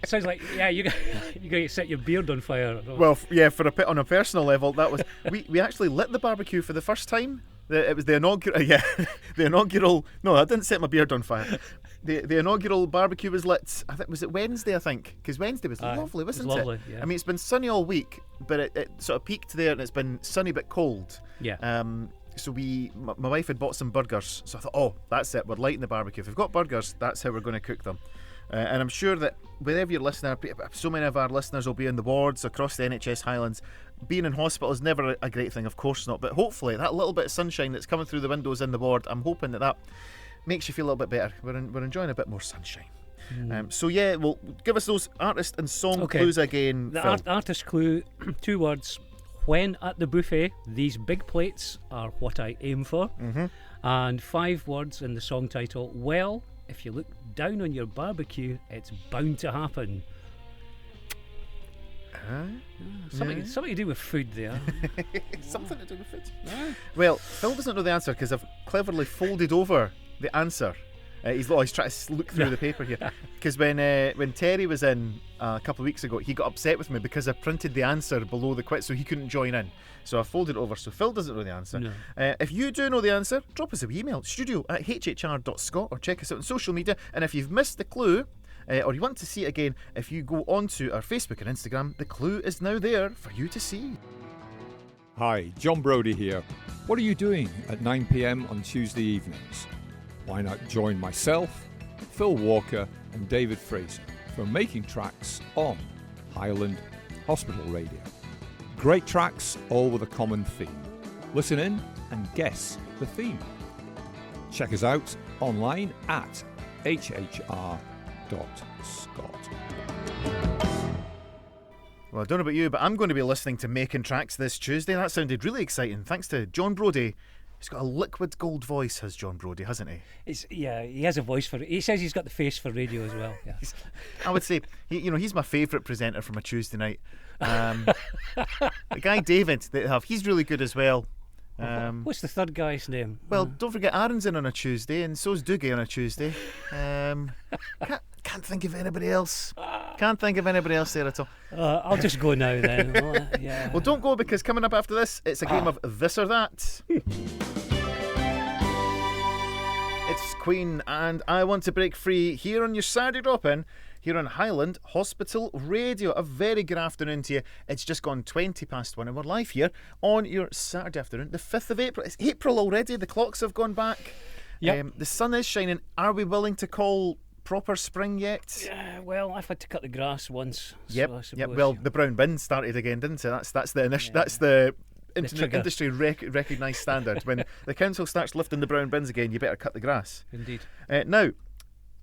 Sounds like, yeah, you got to set your beard on fire. Well, yeah, on a personal level, that was we actually lit the barbecue for the first time. It was the inaugural, the inaugural. No, I didn't set my beard on fire. The inaugural barbecue was lit. Was it Wednesday? I think because Wednesday was lovely, wasn't it? Lovely, yeah. I mean, it's been sunny all week, but it sort of peaked there, and it's been sunny but cold. Yeah. So my wife had bought some burgers, so I thought, oh, that's it. We're lighting the barbecue. If we've got burgers, that's how we're going to cook them. And I'm sure that wherever you're listening, so many of our listeners will be in the wards across the NHS Highlands. Being in hospital is never a great thing, of course not, but hopefully that little bit of sunshine that's coming through the windows in the ward, I'm hoping that makes you feel a little bit better. We're enjoying a bit more sunshine. So yeah, well, give us those artist and song clues again. The artist clue, 2 words. When at the buffet, these big plates are what I aim for. And 5 words in the song title. Well, if you look down on your barbecue, it's bound to happen. Something to do with food there. Something to do with food. Well, Phil doesn't know the answer because I've cleverly folded over the answer He's always trying to look through the paper here. Because when Terry was in a couple of weeks ago, he got upset with me because I printed the answer below the quiz, so he couldn't join in. So I folded it over so Phil doesn't know the answer. No. If you do know the answer, drop us a wee email, studio@hhr.scot, or check us out on social media. And if you've missed the clue, or you want to see it again, if you go onto our Facebook and Instagram, the clue is now there for you to see. Hi, John Brodie here. What are you doing at 9 p.m. on Tuesday evenings? Why not join myself, Phil Walker and David Fraser for Makin Trax on Highland Hospital Radio. Great tracks, all with a common theme. Listen in and guess the theme. Check us out online at hhr.scot. Well, I don't know about you, but I'm going to be listening to Makin Trax this Tuesday. That sounded really exciting. Thanks to John Brodie. He's got a liquid gold voice, has John Brodie, hasn't he? He has a voice for it. He says he's got the face for radio as well. Yeah. I would say, he's my favourite presenter from a Tuesday night. The guy David that they have, he's really good as well. What's the third guy's name? Well, don't forget Aaron's in on a Tuesday, and so's Doogie on a Tuesday. Can't think of anybody else. Can't think of anybody else there at all. I'll just go now then. Yeah. Well, don't go, because coming up after this, it's a game of this or that. It's Queen and I Want to Break Free here on your Saturday drop-in, here on Highland Hospital Radio. A very good afternoon to you. It's just gone 20 past 1 and we're live here on your Saturday afternoon, the 5th of April. It's April already, the clocks have gone back. Yep. The sun is shining. Are we willing to call proper spring yet? Yeah, well, I've had to cut the grass once. Yep. So I suppose, Yep. Well, the brown bin started again, didn't it? That's the that's the industry recognised standard. When the council starts lifting the brown bins again, you better cut the grass. Indeed. Now,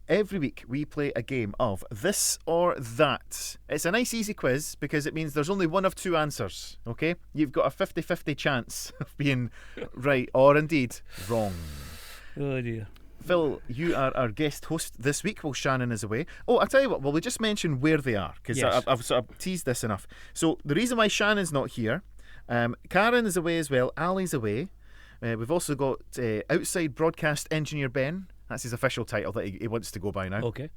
every week we play a game of this or that. It's a nice easy quiz because it means there's only one of two answers, okay? You've got a 50-50 chance of being right or indeed wrong. Oh dear. Phil, you are our guest host this week while Shannon is away. Oh, I'll tell you what, will we just mention where they are? Because yes. I've sort of teased this enough. So the reason why Shannon's not here, Karen is away as well, Ali's away. We've also got outside broadcast engineer Ben. That's his official title that he wants to go by now. Okay.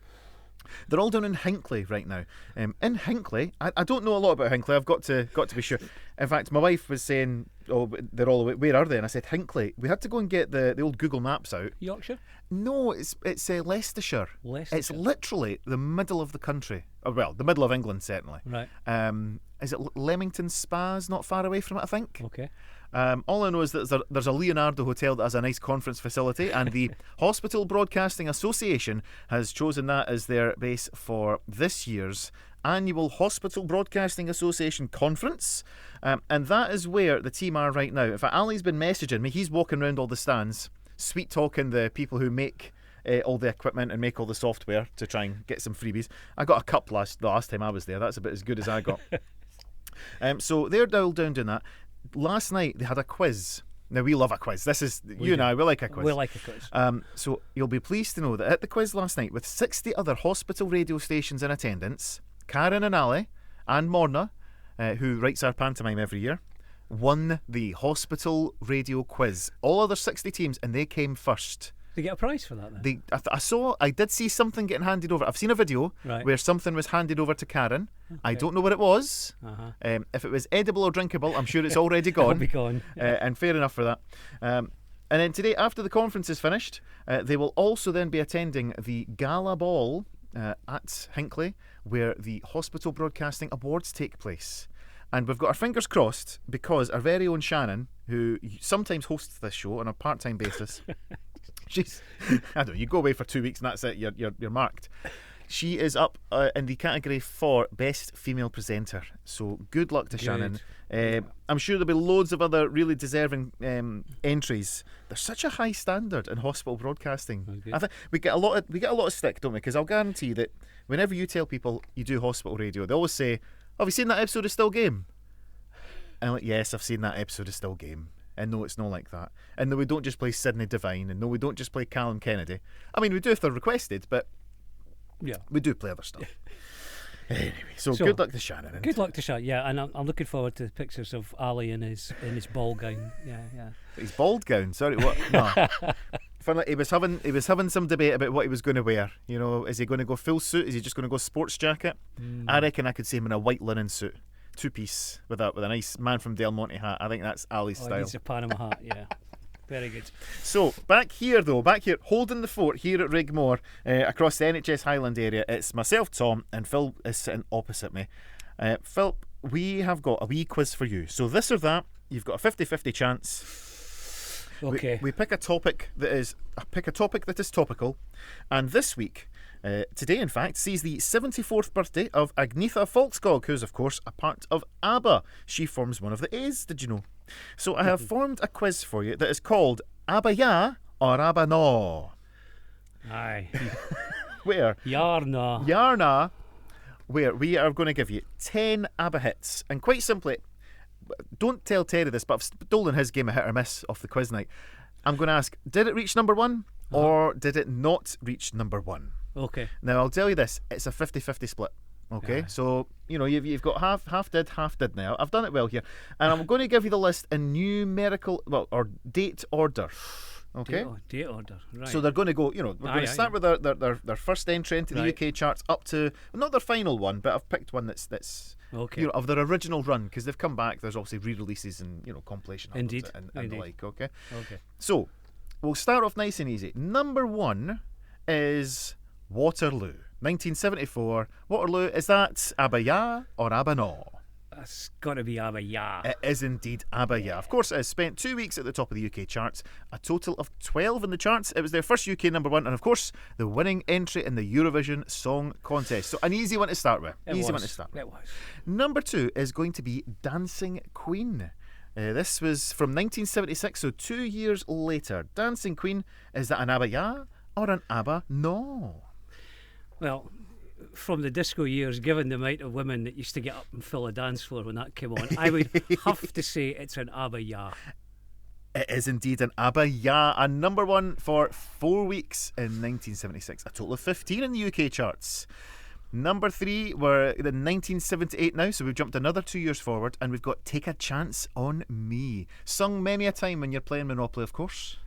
They're all down in Hinckley right now. In Hinckley, I don't know a lot about Hinckley. I've got to be sure. In fact, my wife was saying, "Oh, they're all away. Where are they?" And I said, "Hinckley." We had to go and get the old Google Maps out. Yorkshire? No, it's Leicestershire. Leicestershire. It's literally the middle of the country. Oh, well, the middle of England certainly. Right. Is it Leamington Spa's not far away from it? I think. Okay. All I know is that there's a Leonardo hotel that has a nice conference facility, and the Hospital Broadcasting Association has chosen that as their base for this year's annual Hospital Broadcasting Association conference, and that is where the team are right now. In fact, Ali's been messaging me. He's walking around all the stands, sweet talking the people who make all the equipment and make all the software to try and get some freebies. I got a cup the last time I was there. That's about as good as I got. So they're dialed down doing that. Last night they had a quiz. Now we love a quiz. This is you and I. We like a quiz. We like a quiz. So you'll be pleased to know that at the quiz last night, with 60 other hospital radio stations in attendance, Karen and Ali and Morna, who writes our pantomime every year, won the hospital radio quiz. All other 60 teams, and they came first. They get a prize for that then? I did see something getting handed over. I've seen a video where something was handed over to Karen. Okay. I don't know what it was. If it was edible or drinkable, I'm sure it's already gone. It'll be gone. And fair enough for that. And then today, after the conference is finished, they will also then be attending the gala ball at Hinckley, where the Hospital Broadcasting Awards take place. And we've got our fingers crossed because our very own Shannon, who sometimes hosts this show on a part-time basis, I don't know, you go away for 2 weeks and that's it, you're marked. She is up in the category for Best Female Presenter. So good luck to Shannon. I'm sure there'll be loads of other really deserving entries. There's such a high standard in hospital broadcasting. I think we get a lot of stick, don't we? Because I'll guarantee that whenever you tell people you do hospital radio, they always say, "Have you seen that episode of Still Game?" And I'm like, yes, I've seen that episode of Still Game. And no, it's not like that. And no, we don't just play Sidney Devine. And no, we don't just play Callum Kennedy. I mean, we do if they're requested, but yeah, we do play other stuff. Anyway, so good luck to Shannon. Good luck to Shannon. Yeah, and I'm looking forward to pictures of Ali in his ball gown. Yeah. His bald gown. Sorry, what? No. Funnily, he was having some debate about what he was going to wear. You know, is he going to go full suit? Is he just going to go sports jacket? I reckon I could see him in a white linen suit, 2-piece with a nice Man from Del Monte hat. I think that's Ali's style. It's a Panama hat, yeah. Very good. So back here, holding the fort here at Rigmore, across the NHS Highland area. It's myself, Tom, and Phil is sitting opposite me. Phil, we have got a wee quiz for you. So this or that, you've got a 50-50 chance. Okay. We pick a topic that is topical, and this week, today in fact, sees the 74th birthday of Agnetha Fältskog, who's of course a part of ABBA. She forms one of the A's. Did you know? So I have formed a quiz for you that is called ABBA Ja or ABBA Naw. Aye. Where? Yarna. Where we are going to give you 10 ABBA hits, and quite simply, don't tell Terry this, but I've stolen his game of hit or miss off the quiz night. I'm going to ask, did it reach number 1 or did it not reach number 1? Okay. Now I'll tell you this, it's a 50-50 split. Okay, so you know you've got half did now. I've done it well here, and I'm going to give you the list in numerical, or date order. Okay, Date order. Right. So they're going to go. You know, we're going to start with their first entry into the UK charts up to not their final one, but I've picked one that's okay. You know, of their original run, because they've come back. There's obviously re-releases and compilation albums Indeed. and the like. Okay. Okay. So we'll start off nice and easy. Number 1 is Waterloo. 1974, Waterloo. Is that ABBA Ja or ABBA Naw? That's got to be ABBA Ja. It is indeed ABBA Ja. Of course, it has spent 2 weeks at the top of the UK charts, a total of 12 in the charts. It was their first UK number 1, and of course, the winning entry in the Eurovision Song Contest. So an easy one to start with. It was. Number 2 is going to be Dancing Queen. This was from 1976, so 2 years later. Dancing Queen, is that an ABBA Ja or an ABBA Naw? Well, from the disco years, given the amount of women that used to get up and fill a dance floor when that came on, I would have to say it's an ABBA Ja. It is indeed an ABBA Ja, and number 1 for 4 weeks in 1976. A total of 15 in the UK charts. Number 3, we're in 1978 now, so we've jumped another 2 years forward, and we've got Take a Chance on Me. Sung many a time when you're playing Monopoly, of course.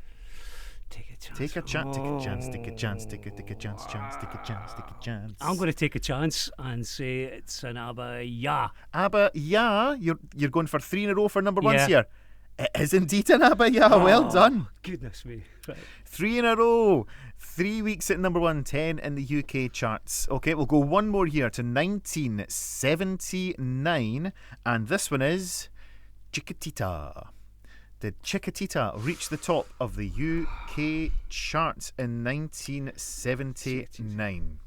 Take a chance. Take a chance, take a chance, take a chance, take a chance, take a chance, take a chance. I'm going to take a chance and say it's an ABBA Ja. ABBA Ja, you're going for 3 in a row for number 1s here. It is indeed an ABBA Ja. Well done. Goodness me. Right. 3 in a row. 3 weeks at number 1, 10 in the UK charts. Okay, we'll go one more year to 1979, and this one is Chiquitita. Did Chiquitita reach the top of the UK charts in 1979?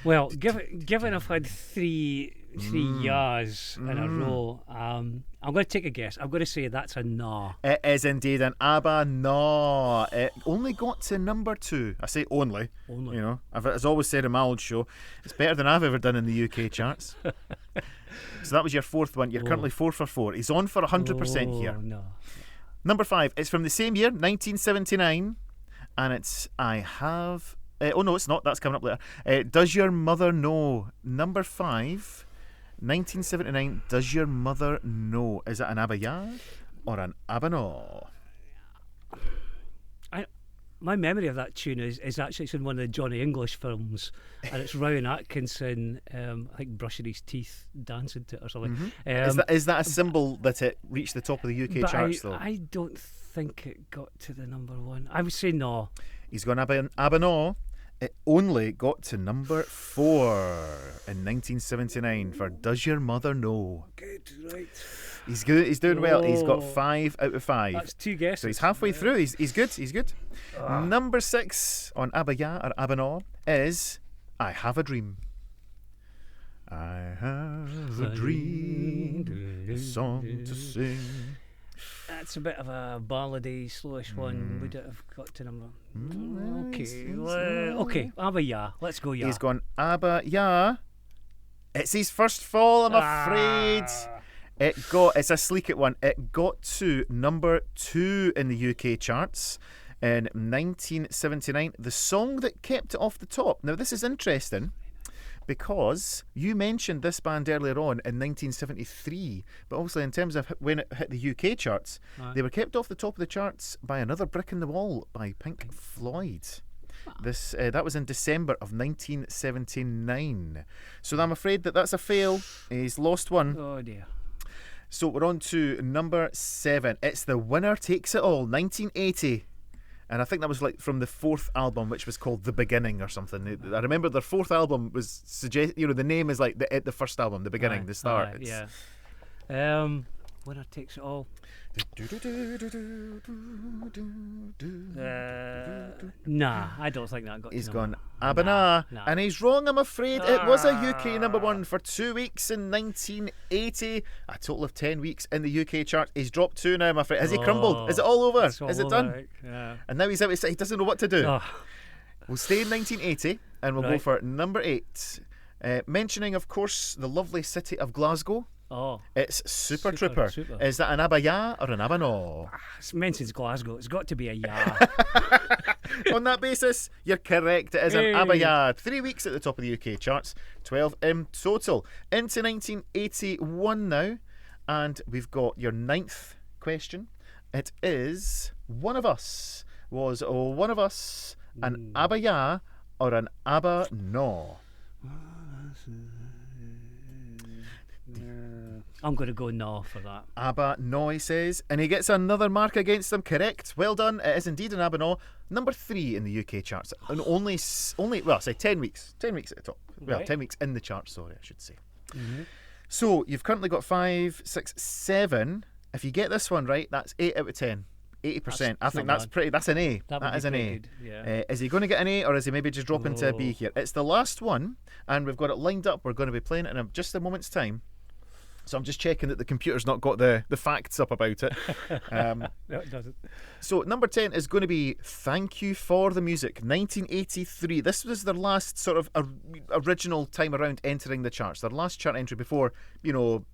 Well, given I've had three Yas in a row, I'm going to take a guess. I'm going to say that's a Naw. It is indeed an ABBA Naw. It only got to number 2. I say only. You know, as I always said in my old show, it's better than I've ever done in the UK charts. So that was your 4th one. You're currently 4 for 4. He's on for 100% here. No. Number 5. It's from the same year, 1979, and it's I Have. Oh no, it's not. That's coming up later. Does Your Mother Know? Number 5, 1979. Does Your Mother Know? Is it an ABBA Ja or an ABBA Naw? My memory of that tune is actually it's in one of the Johnny English films, and it's Rowan Atkinson, I think brushing his teeth, dancing to it or something. Is that a symbol that it reached the top of the UK charts though? I don't think it got to the number 1. I would say no. He's gone ABBA Naw. It only got to number 4 in 1979 for Does Your Mother Know? Good, right. He's good. He's doing well. He's got 5 out of 5. That's 2 guesses. So he's halfway through. He's good. He's good. Number 6 on ABBA Ja or ABBA Naw is I Have a Dream. I have a dream, a song to sing. That's a bit of a ballady, slowish one. Would it have got to number? Okay, ABBA Ja. Let's go Ja. He's gone ABBA Ja. It's his first fall, I'm afraid. It's a sleek one. It got to number 2 in the UK charts in 1979. The song that kept it off the top. Now this is interesting because you mentioned this band earlier on in 1973, but obviously in terms of when it hit the UK charts, they were kept off the top of the charts by Another Brick in the Wall by Pink Floyd. That was in December of 1979. So I'm afraid that's a fail. He's lost one. Oh dear. So we're on to number 7. It's The Winner Takes It All, 1980. And I think that was like from the 4th album, which was called The Beginning or something. I remember their 4th album was the name is like the first album, The Beginning, the start. Yeah. Winner Takes It All. Nah, I don't think that got. He's to gone ABBA Nah. And he's wrong, I'm afraid. It was a UK number 1 for 2 weeks in 1980. A total of 10 weeks in the UK chart. He's dropped 2 now, I'm afraid. Has he crumbled? Is it all over? Is it done? Yeah. And now he's out. He doesn't know what to do. We'll stay in 1980 and we'll go for number 8. Mentioning, of course, the lovely city of Glasgow. It's Super Trooper. Is that an ABBA Ja or an ABBA Naw? It mentions Glasgow. It's got to be a Ja. On that basis, you're correct. It is an ABBA Ja. 3 weeks at the top of the UK charts, 12 in total. Into 1981 now, and we've got your 9th question. It is One of Us. Was One of Us an ABBA Ja or an ABBA Naw? I'm going to go Naw for that. ABBA Naw, he says, and he gets another mark against him. Correct. Well done. It is indeed an ABBA Naw. Number 3 in the UK charts, and only 10 weeks. 10 weeks at the top. Well, Right. 10 weeks in the charts. Sorry, I should say. So you've currently got 5, 6, 7. If you get this one right, that's 8 out of 10. 80%. I think that's pretty. That's an A. That is an A. Good. Yeah. Is he going to get an A, or is he maybe just drop into a B here? It's the last one, and we've got it lined up. We're going to be playing it in just a moment's time. So I'm just checking that the computer's not got the facts up about it. No, it doesn't. So number 10 is going to be Thank You for the Music, 1983. This was their last sort of original time around entering the charts. Their last chart entry before,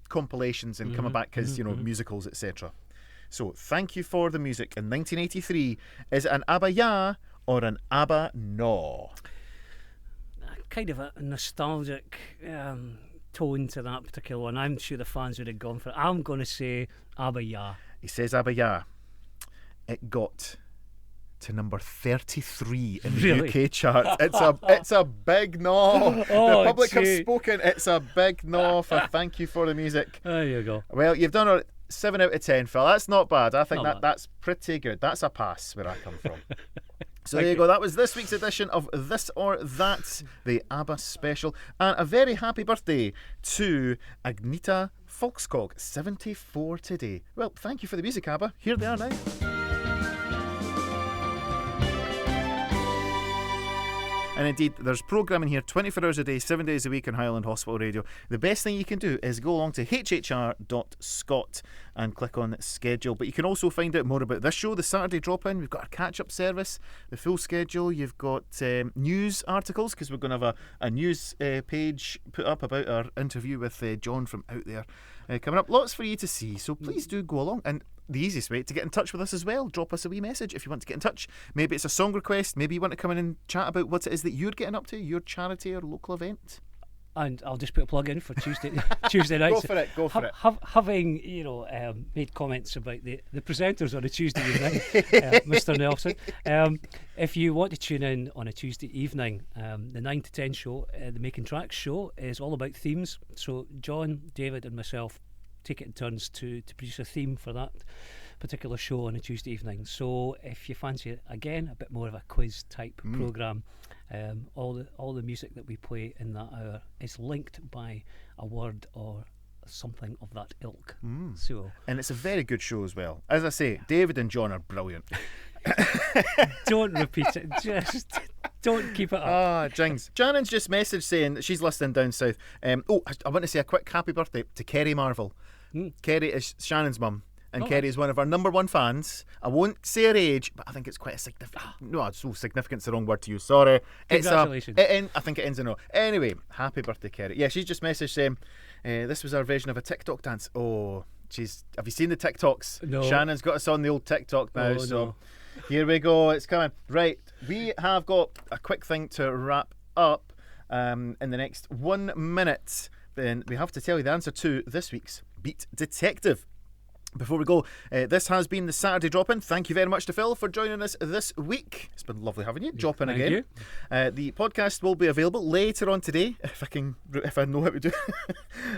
compilations and coming back as, musicals, etc. So Thank You for the Music in 1983. Is it an ABBA Ja or an ABBA Naw? Kind of a nostalgic tone to that particular one. I'm sure the fans would have gone for it. I'm going to say ABBA Ja. He says ABBA Ja. It got to number 33 in the UK chart. It's a big Naw. The public have spoken. It's a big Naw for Thank You for the Music. There you go. Well, you've done a 7 out of 10, Phil. That's not bad. I think that's pretty good. That's a pass where I come from. So there you go. That was this week's edition of This or That, the ABBA special. And a very happy birthday to Agnetha Fältskog, 74 today. Well, thank you for the music, ABBA. Here they are now. And indeed, there's programming here 24 hours a day, 7 days a week on Highland Hospital Radio. The best thing you can do is go along to hhr.scot and click on schedule. But you can also find out more about this show, the Saturday drop-in. We've got our catch-up service, the full schedule. You've got news articles, because we're going to have a news page put up about our interview with Jon from out there coming up. Lots for you to see, so please do go along. And the easiest way to get in touch with us as well, drop us a wee message if you want to get in touch. Maybe it's a song request, maybe you want to come in and chat about what it is that you're getting up to, your charity or local event. And I'll just put a plug in for Tuesday nights. Go for it. Having made comments about the presenters on a Tuesday evening, Mr. Nelson. If you want to tune in on a Tuesday evening, the 9 to 10 show, the Makin Trax show, is all about themes. So John, David, and myself take it in turns to produce a theme for that particular show on a Tuesday evening. So if you fancy it, again, a bit more of a quiz type programme, all the music that we play in that hour is linked by a word or something of that ilk. So, and it's a very good show as well. As I say, David and John are brilliant. Don't repeat it. Just don't keep it up. Jings. Shannon's just messaged saying that she's listening down south. I want to say a quick happy birthday to Kerry Marvel. Kerry is Shannon's mum, and Kerry is one of our number 1 fans. I won't say her age, but I think it's quite a significant. No, so significant's the wrong word to use. Sorry. Congratulations. I think it ends in O. Anyway, happy birthday, Kerry. Yeah, she's just messaged saying this was our version of a TikTok dance. Oh, have you seen the TikToks? No. Shannon's got us on the old TikTok now. No. Here we go. It's coming. Right, we have got a quick thing to wrap up. in the next 1 minute. Then we have to tell you the answer to this week's Beat Detective. Before we go, this has been the Saturday Drop-In. Thank you very much to Phil for joining us this week. It's been lovely having you. Drop in again. The podcast will be available later on today, if I know how to do it.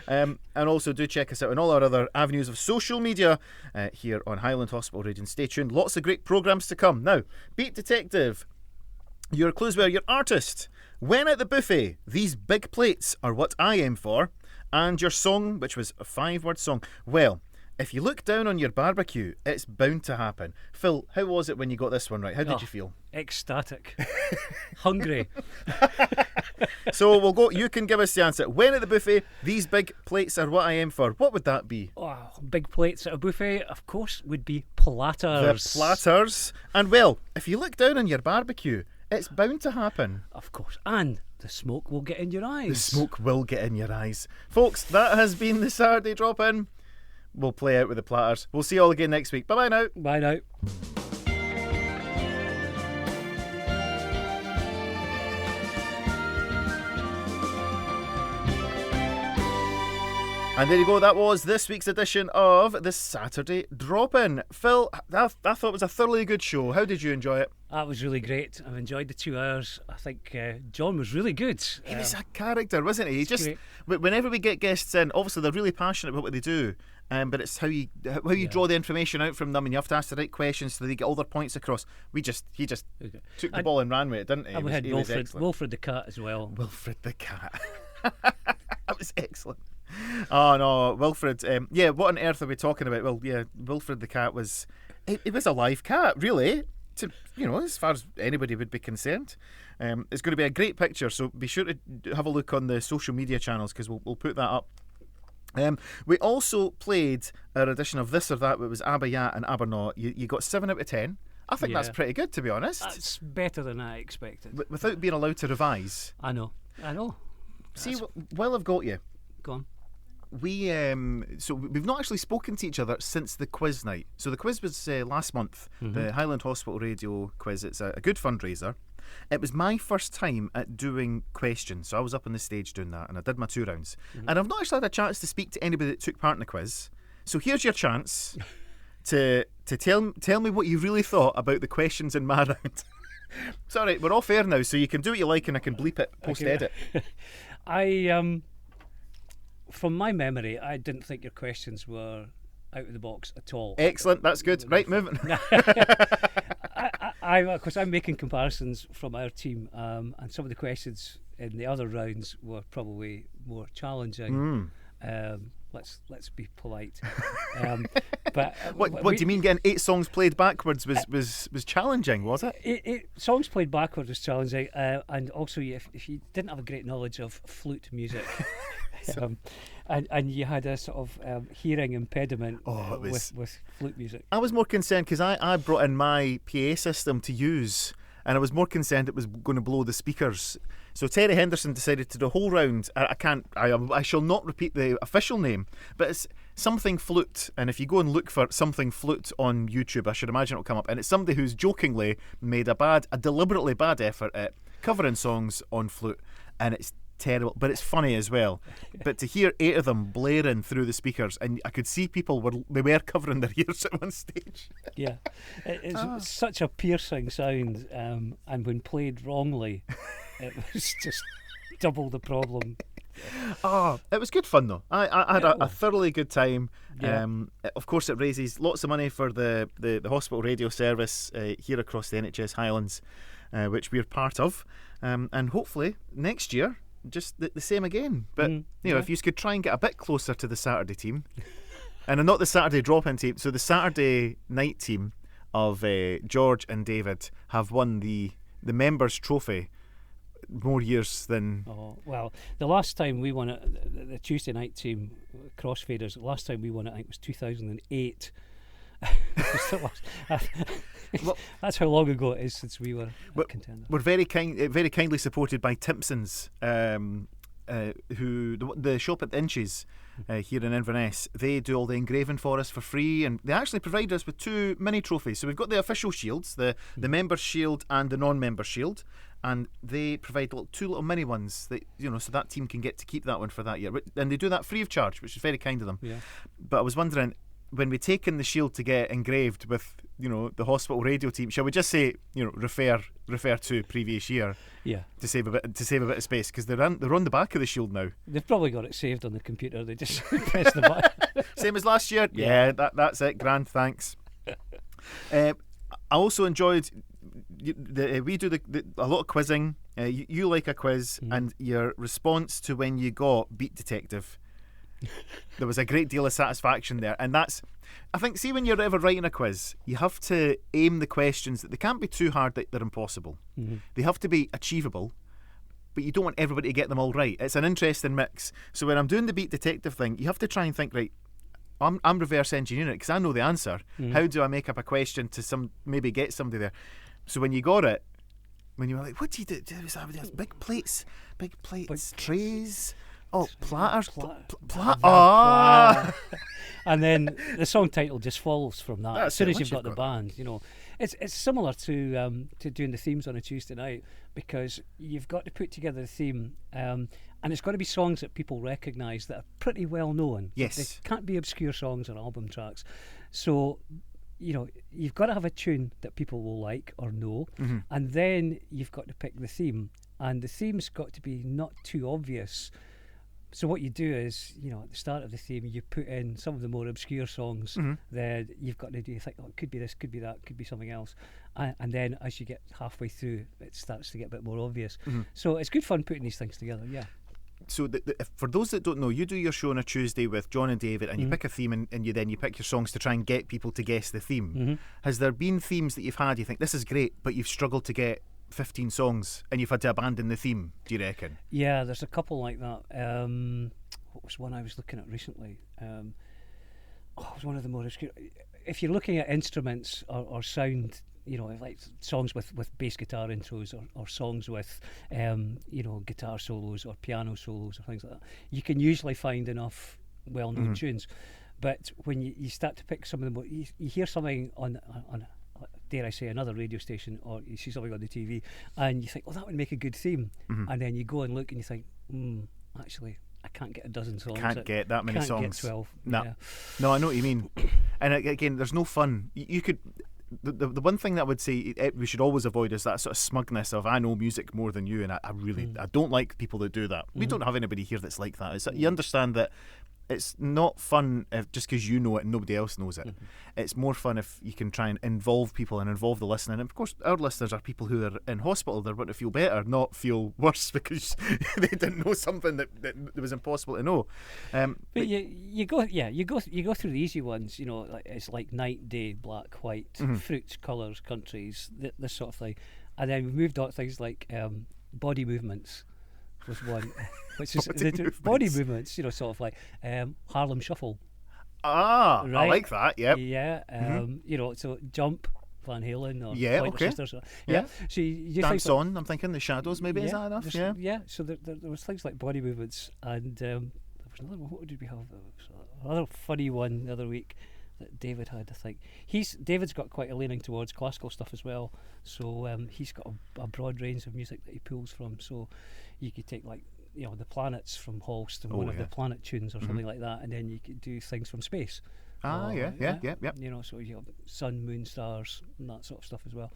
And also do check us out on all our other avenues of social media here on Highland Hospital Radio. And stay tuned. Lots of great programmes to come. Now, Beat Detective. Your clues were your artist. When at the buffet, these big plates are what I aim for. And your song, which was a 5-word song. Well, if you look down on your barbecue, it's bound to happen. Phil, how was it when you got this one right? How did you feel? Ecstatic. Hungry. So we'll go. You can give us the answer. When at the buffet, these big plates are what I aim for. What would that be? Oh, big plates at a buffet, of course, would be platters. The platters. And well, if you look down on your barbecue, it's bound to happen. Of course. And the smoke will get in your eyes. The smoke will get in your eyes. Folks, that has been the Saturday Drop-In. We'll play out with the platters. We'll see you all again next week. Bye-bye now. Bye now. And there you go, that was this week's edition of the Saturday Drop-In. Phil, I thought it was a thoroughly good show. How did you enjoy it? That was really great. I've enjoyed the 2 hours. I think Jon was really good. He was a character, wasn't he? Whenever we get guests in, obviously they're really passionate about what they do, but it's how you draw the information out from them, and you have to ask the right questions so they get all their points across. He just took the ball and ran with it, didn't he? And we had Wilfred the cat as well. Wilfred the cat. That was excellent. Oh no, Wilfred. What on earth are we talking about? Well, yeah, Wilfred the cat was. It was a live cat, really. As far as anybody would be concerned. It's going to be a great picture, so be sure to have a look on the social media channels because we'll put that up. We also played our edition of This or That. It was ABBA Ja and ABBA Naw. You got 7 out of 10. I think that's pretty good, to be honest. That's better than I expected. Without being allowed to revise. I know. See, while I've got you, go on. We've not actually spoken to each other since the quiz night. So the quiz was last month, the Highland Hospital Radio quiz. It's a good fundraiser. It was my first time at doing questions, so I was up on the stage doing that, and I did my 2 rounds. And I've not actually had a chance to speak to anybody that took part in the quiz. So here's your chance to tell me what you really thought about the questions in my round. It's all right, we're off air now, so you can do what you like, and I can bleep it post-edit. From my memory, I didn't think your questions were out of the box at all. Excellent, that's good. Right, moving. Of course, I'm making comparisons from our team, and some of the questions in the other rounds were probably more challenging. Let's be polite. But what do you mean? Getting 8 songs played backwards was challenging, was it? 8 songs played backwards was challenging, and also if you didn't have a great knowledge of flute music. And you had a sort of hearing impediment with flute music. I was more concerned because I brought in my PA system to use, and I was more concerned it was going to blow the speakers. So Terry Henderson decided to do a whole round. I shall not repeat the official name, but it's something flute. And if you go and look for something flute on YouTube, I should imagine it'll come up. And it's somebody who's jokingly made a deliberately bad effort at covering songs on flute, and it's terrible, but it's funny as well. But to hear 8 of them blaring through the speakers, and I could see people were covering their ears at one stage. Yeah, it's such a piercing sound, and when played wrongly, it was just double the problem. It was good fun though. I had a thoroughly good time. Yeah. Of course, it raises lots of money for the hospital radio service here across the NHS Highlands, which we're part of, and hopefully next year just the same again. But if you could try and get a bit closer to the Saturday team, and not the Saturday drop-in team, so the Saturday night team of George and David have won the members' trophy more years than. Oh well, the last time we won it, the Tuesday night team Crossfaders. The last time we won it, I think, was 2008. That's how long ago it is since we were a contender. We're very kindly supported by Timpson's, who the shop at the Inches here in Inverness. They do all the engraving for us for free, and they actually provide us with 2 mini trophies. So we've got the official shields, the members' shield and the non-member shield, and they provide two little mini ones that so that team can get to keep that one for that year, and they do that free of charge, which is very kind of them. Yeah. But I was wondering, when we take in the shield to get engraved with the hospital radio team, shall we just say refer to previous year? Yeah. To save a bit of space, because they're on the back of the shield now. They've probably got it saved on the computer. They just press the button. Same as last year. Yeah, that's it. Grand, thanks. I also enjoyed we do a lot of quizzing. You like a quiz, and your response to when you got Beat Detective. There was a great deal of satisfaction there, and that's, I think, see, when you're ever writing a quiz, you have to aim the questions that they can't be too hard that they're impossible. They have to be achievable, but you don't want everybody to get them all right. It's an interesting mix. So when I'm doing the Beat Detective thing, you have to try and think, right, I'm reverse engineering it because I know the answer. How do I make up a question to maybe get somebody there? So when you got it, when you were like, what do you do? Big plates, trays. Oh, platters. And then the song title just follows from that. As soon as once you've got the band, it's similar to doing the themes on a Tuesday night, because you've got to put together the theme, and it's got to be songs that people recognise that are pretty well known. Yes, they can't be obscure songs or album tracks. So you've got to have a tune that people will like or know, and then you've got to pick the theme, and the theme's got to be not too obvious. So what you do is, at the start of the theme, you put in some of the more obscure songs. Then you've got to do, you think, it could be this, could be that, could be something else. And then as you get halfway through, it starts to get a bit more obvious. So it's good fun putting these things together, yeah. So for those that don't know, you do your show on a Tuesday with John and David, and you pick a theme, and you pick your songs to try and get people to guess the theme. Has there been themes that you've had, you think, this is great, but you've struggled to get 15 songs and you've had to abandon the theme, do you reckon? Yeah, there's a couple like that. What was one I was looking at recently? It was one of the more obscure. If you're looking at instruments or sound, like songs with bass guitar intros, or songs with guitar solos or piano solos or things like that, you can usually find enough well-known tunes. But when you start to pick some of them, you hear something on dare I say, another radio station, or you see something on the TV, and you think, that would make a good theme. And then you go and look and you think, actually, I can't get a dozen songs. Can't get that many songs. Can't get 12. No. Yeah. No, I know what you mean. And again, there's no fun. You could... The one thing that I would say we should always avoid is that sort of smugness of, I know music more than you, and I really I don't like people that do that. We don't have anybody here that's like that. You understand that it's not fun just because you know it and nobody else knows it. It's more fun if you can try and involve people and involve the listener. And of course, our listeners are people who are in hospital. They want to feel better, not feel worse because they didn't know something that was impossible to know. But you go through the easy ones. It's like night, day, black, white, fruits, colours, countries, this sort of thing. And then we moved on to things like body movements. Was one, which is body movements, sort of like Harlem Shuffle. Right? I like that. Yep. Yeah. So Jump, Van Halen, or okay. Sisters. Yeah. So you Dance On. I'm thinking The Shadows. Maybe is that enough? Yeah. Yeah. So there was things like body movements, and there was another one. What did we have? Another funny one the other week that David had. I think David's got quite a leaning towards classical stuff as well. So he's got a broad range of music that he pulls from. So you could take the planets from Holst and one of the planet tunes or something like that, and then you could do things from space. Yep. So you have sun, moon, stars, and that sort of stuff as well.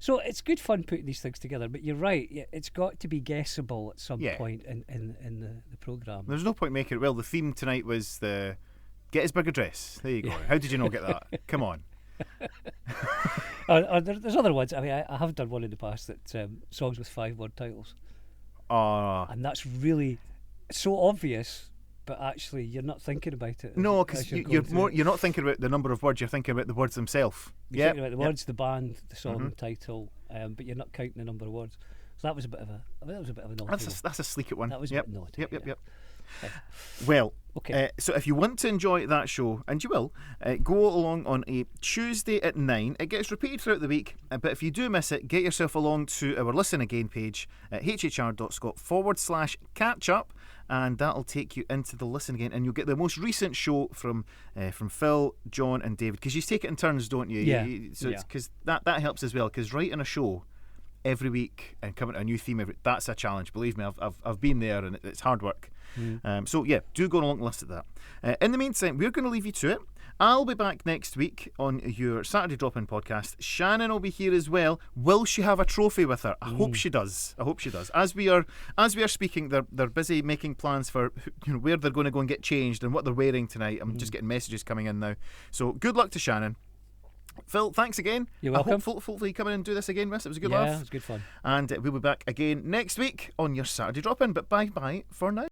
So it's good fun putting these things together. But you're right, it's got to be guessable at some point in the programme. There's no point making it. Well, the theme tonight was the Gettysburg Address. There you go. How did you not get that? Come on. There's other ones. I mean, I have done one in the past that songs with 5-word titles. And that's really so obvious, but actually you're not thinking about it. No, because you're not thinking about the number of words. You're thinking about the words themselves. You're thinking about the words, the band, the song title, but you're not counting the number of words. So that was a bit of a naughty. That's a sleek one. That was a bit naughty. Yep. Well, okay. So if you want to enjoy that show, and you will, go along on a Tuesday at 9. It gets repeated throughout the week, but if you do miss it, get yourself along to our Listen Again page at hhr.scot/catch up, and that'll take you into the Listen Again, and you'll get the most recent show from Phil, John and David, because you take it in turns, don't you? Yeah. Because that helps as well, because writing a show every week and coming to a new theme that's a challenge. Believe me, I've been there, and it's hard work. So yeah, do go along and listen to that. In the meantime, we're going to leave you to it. I'll be back next week on your Saturday Drop-In podcast. Shannon will be here as well. Will she have a trophy with her? I hope she does. As we are speaking, they're busy making plans for where they're going to go and get changed and what they're wearing tonight. I'm just getting messages coming in now. So good luck to Shannon. Phil, thanks again. You're welcome. Hopefully come in and do this again, Miss. It was a good Yeah, laugh. it was good fun. And we'll be back again next week on your Saturday Drop-In. But bye-bye for now.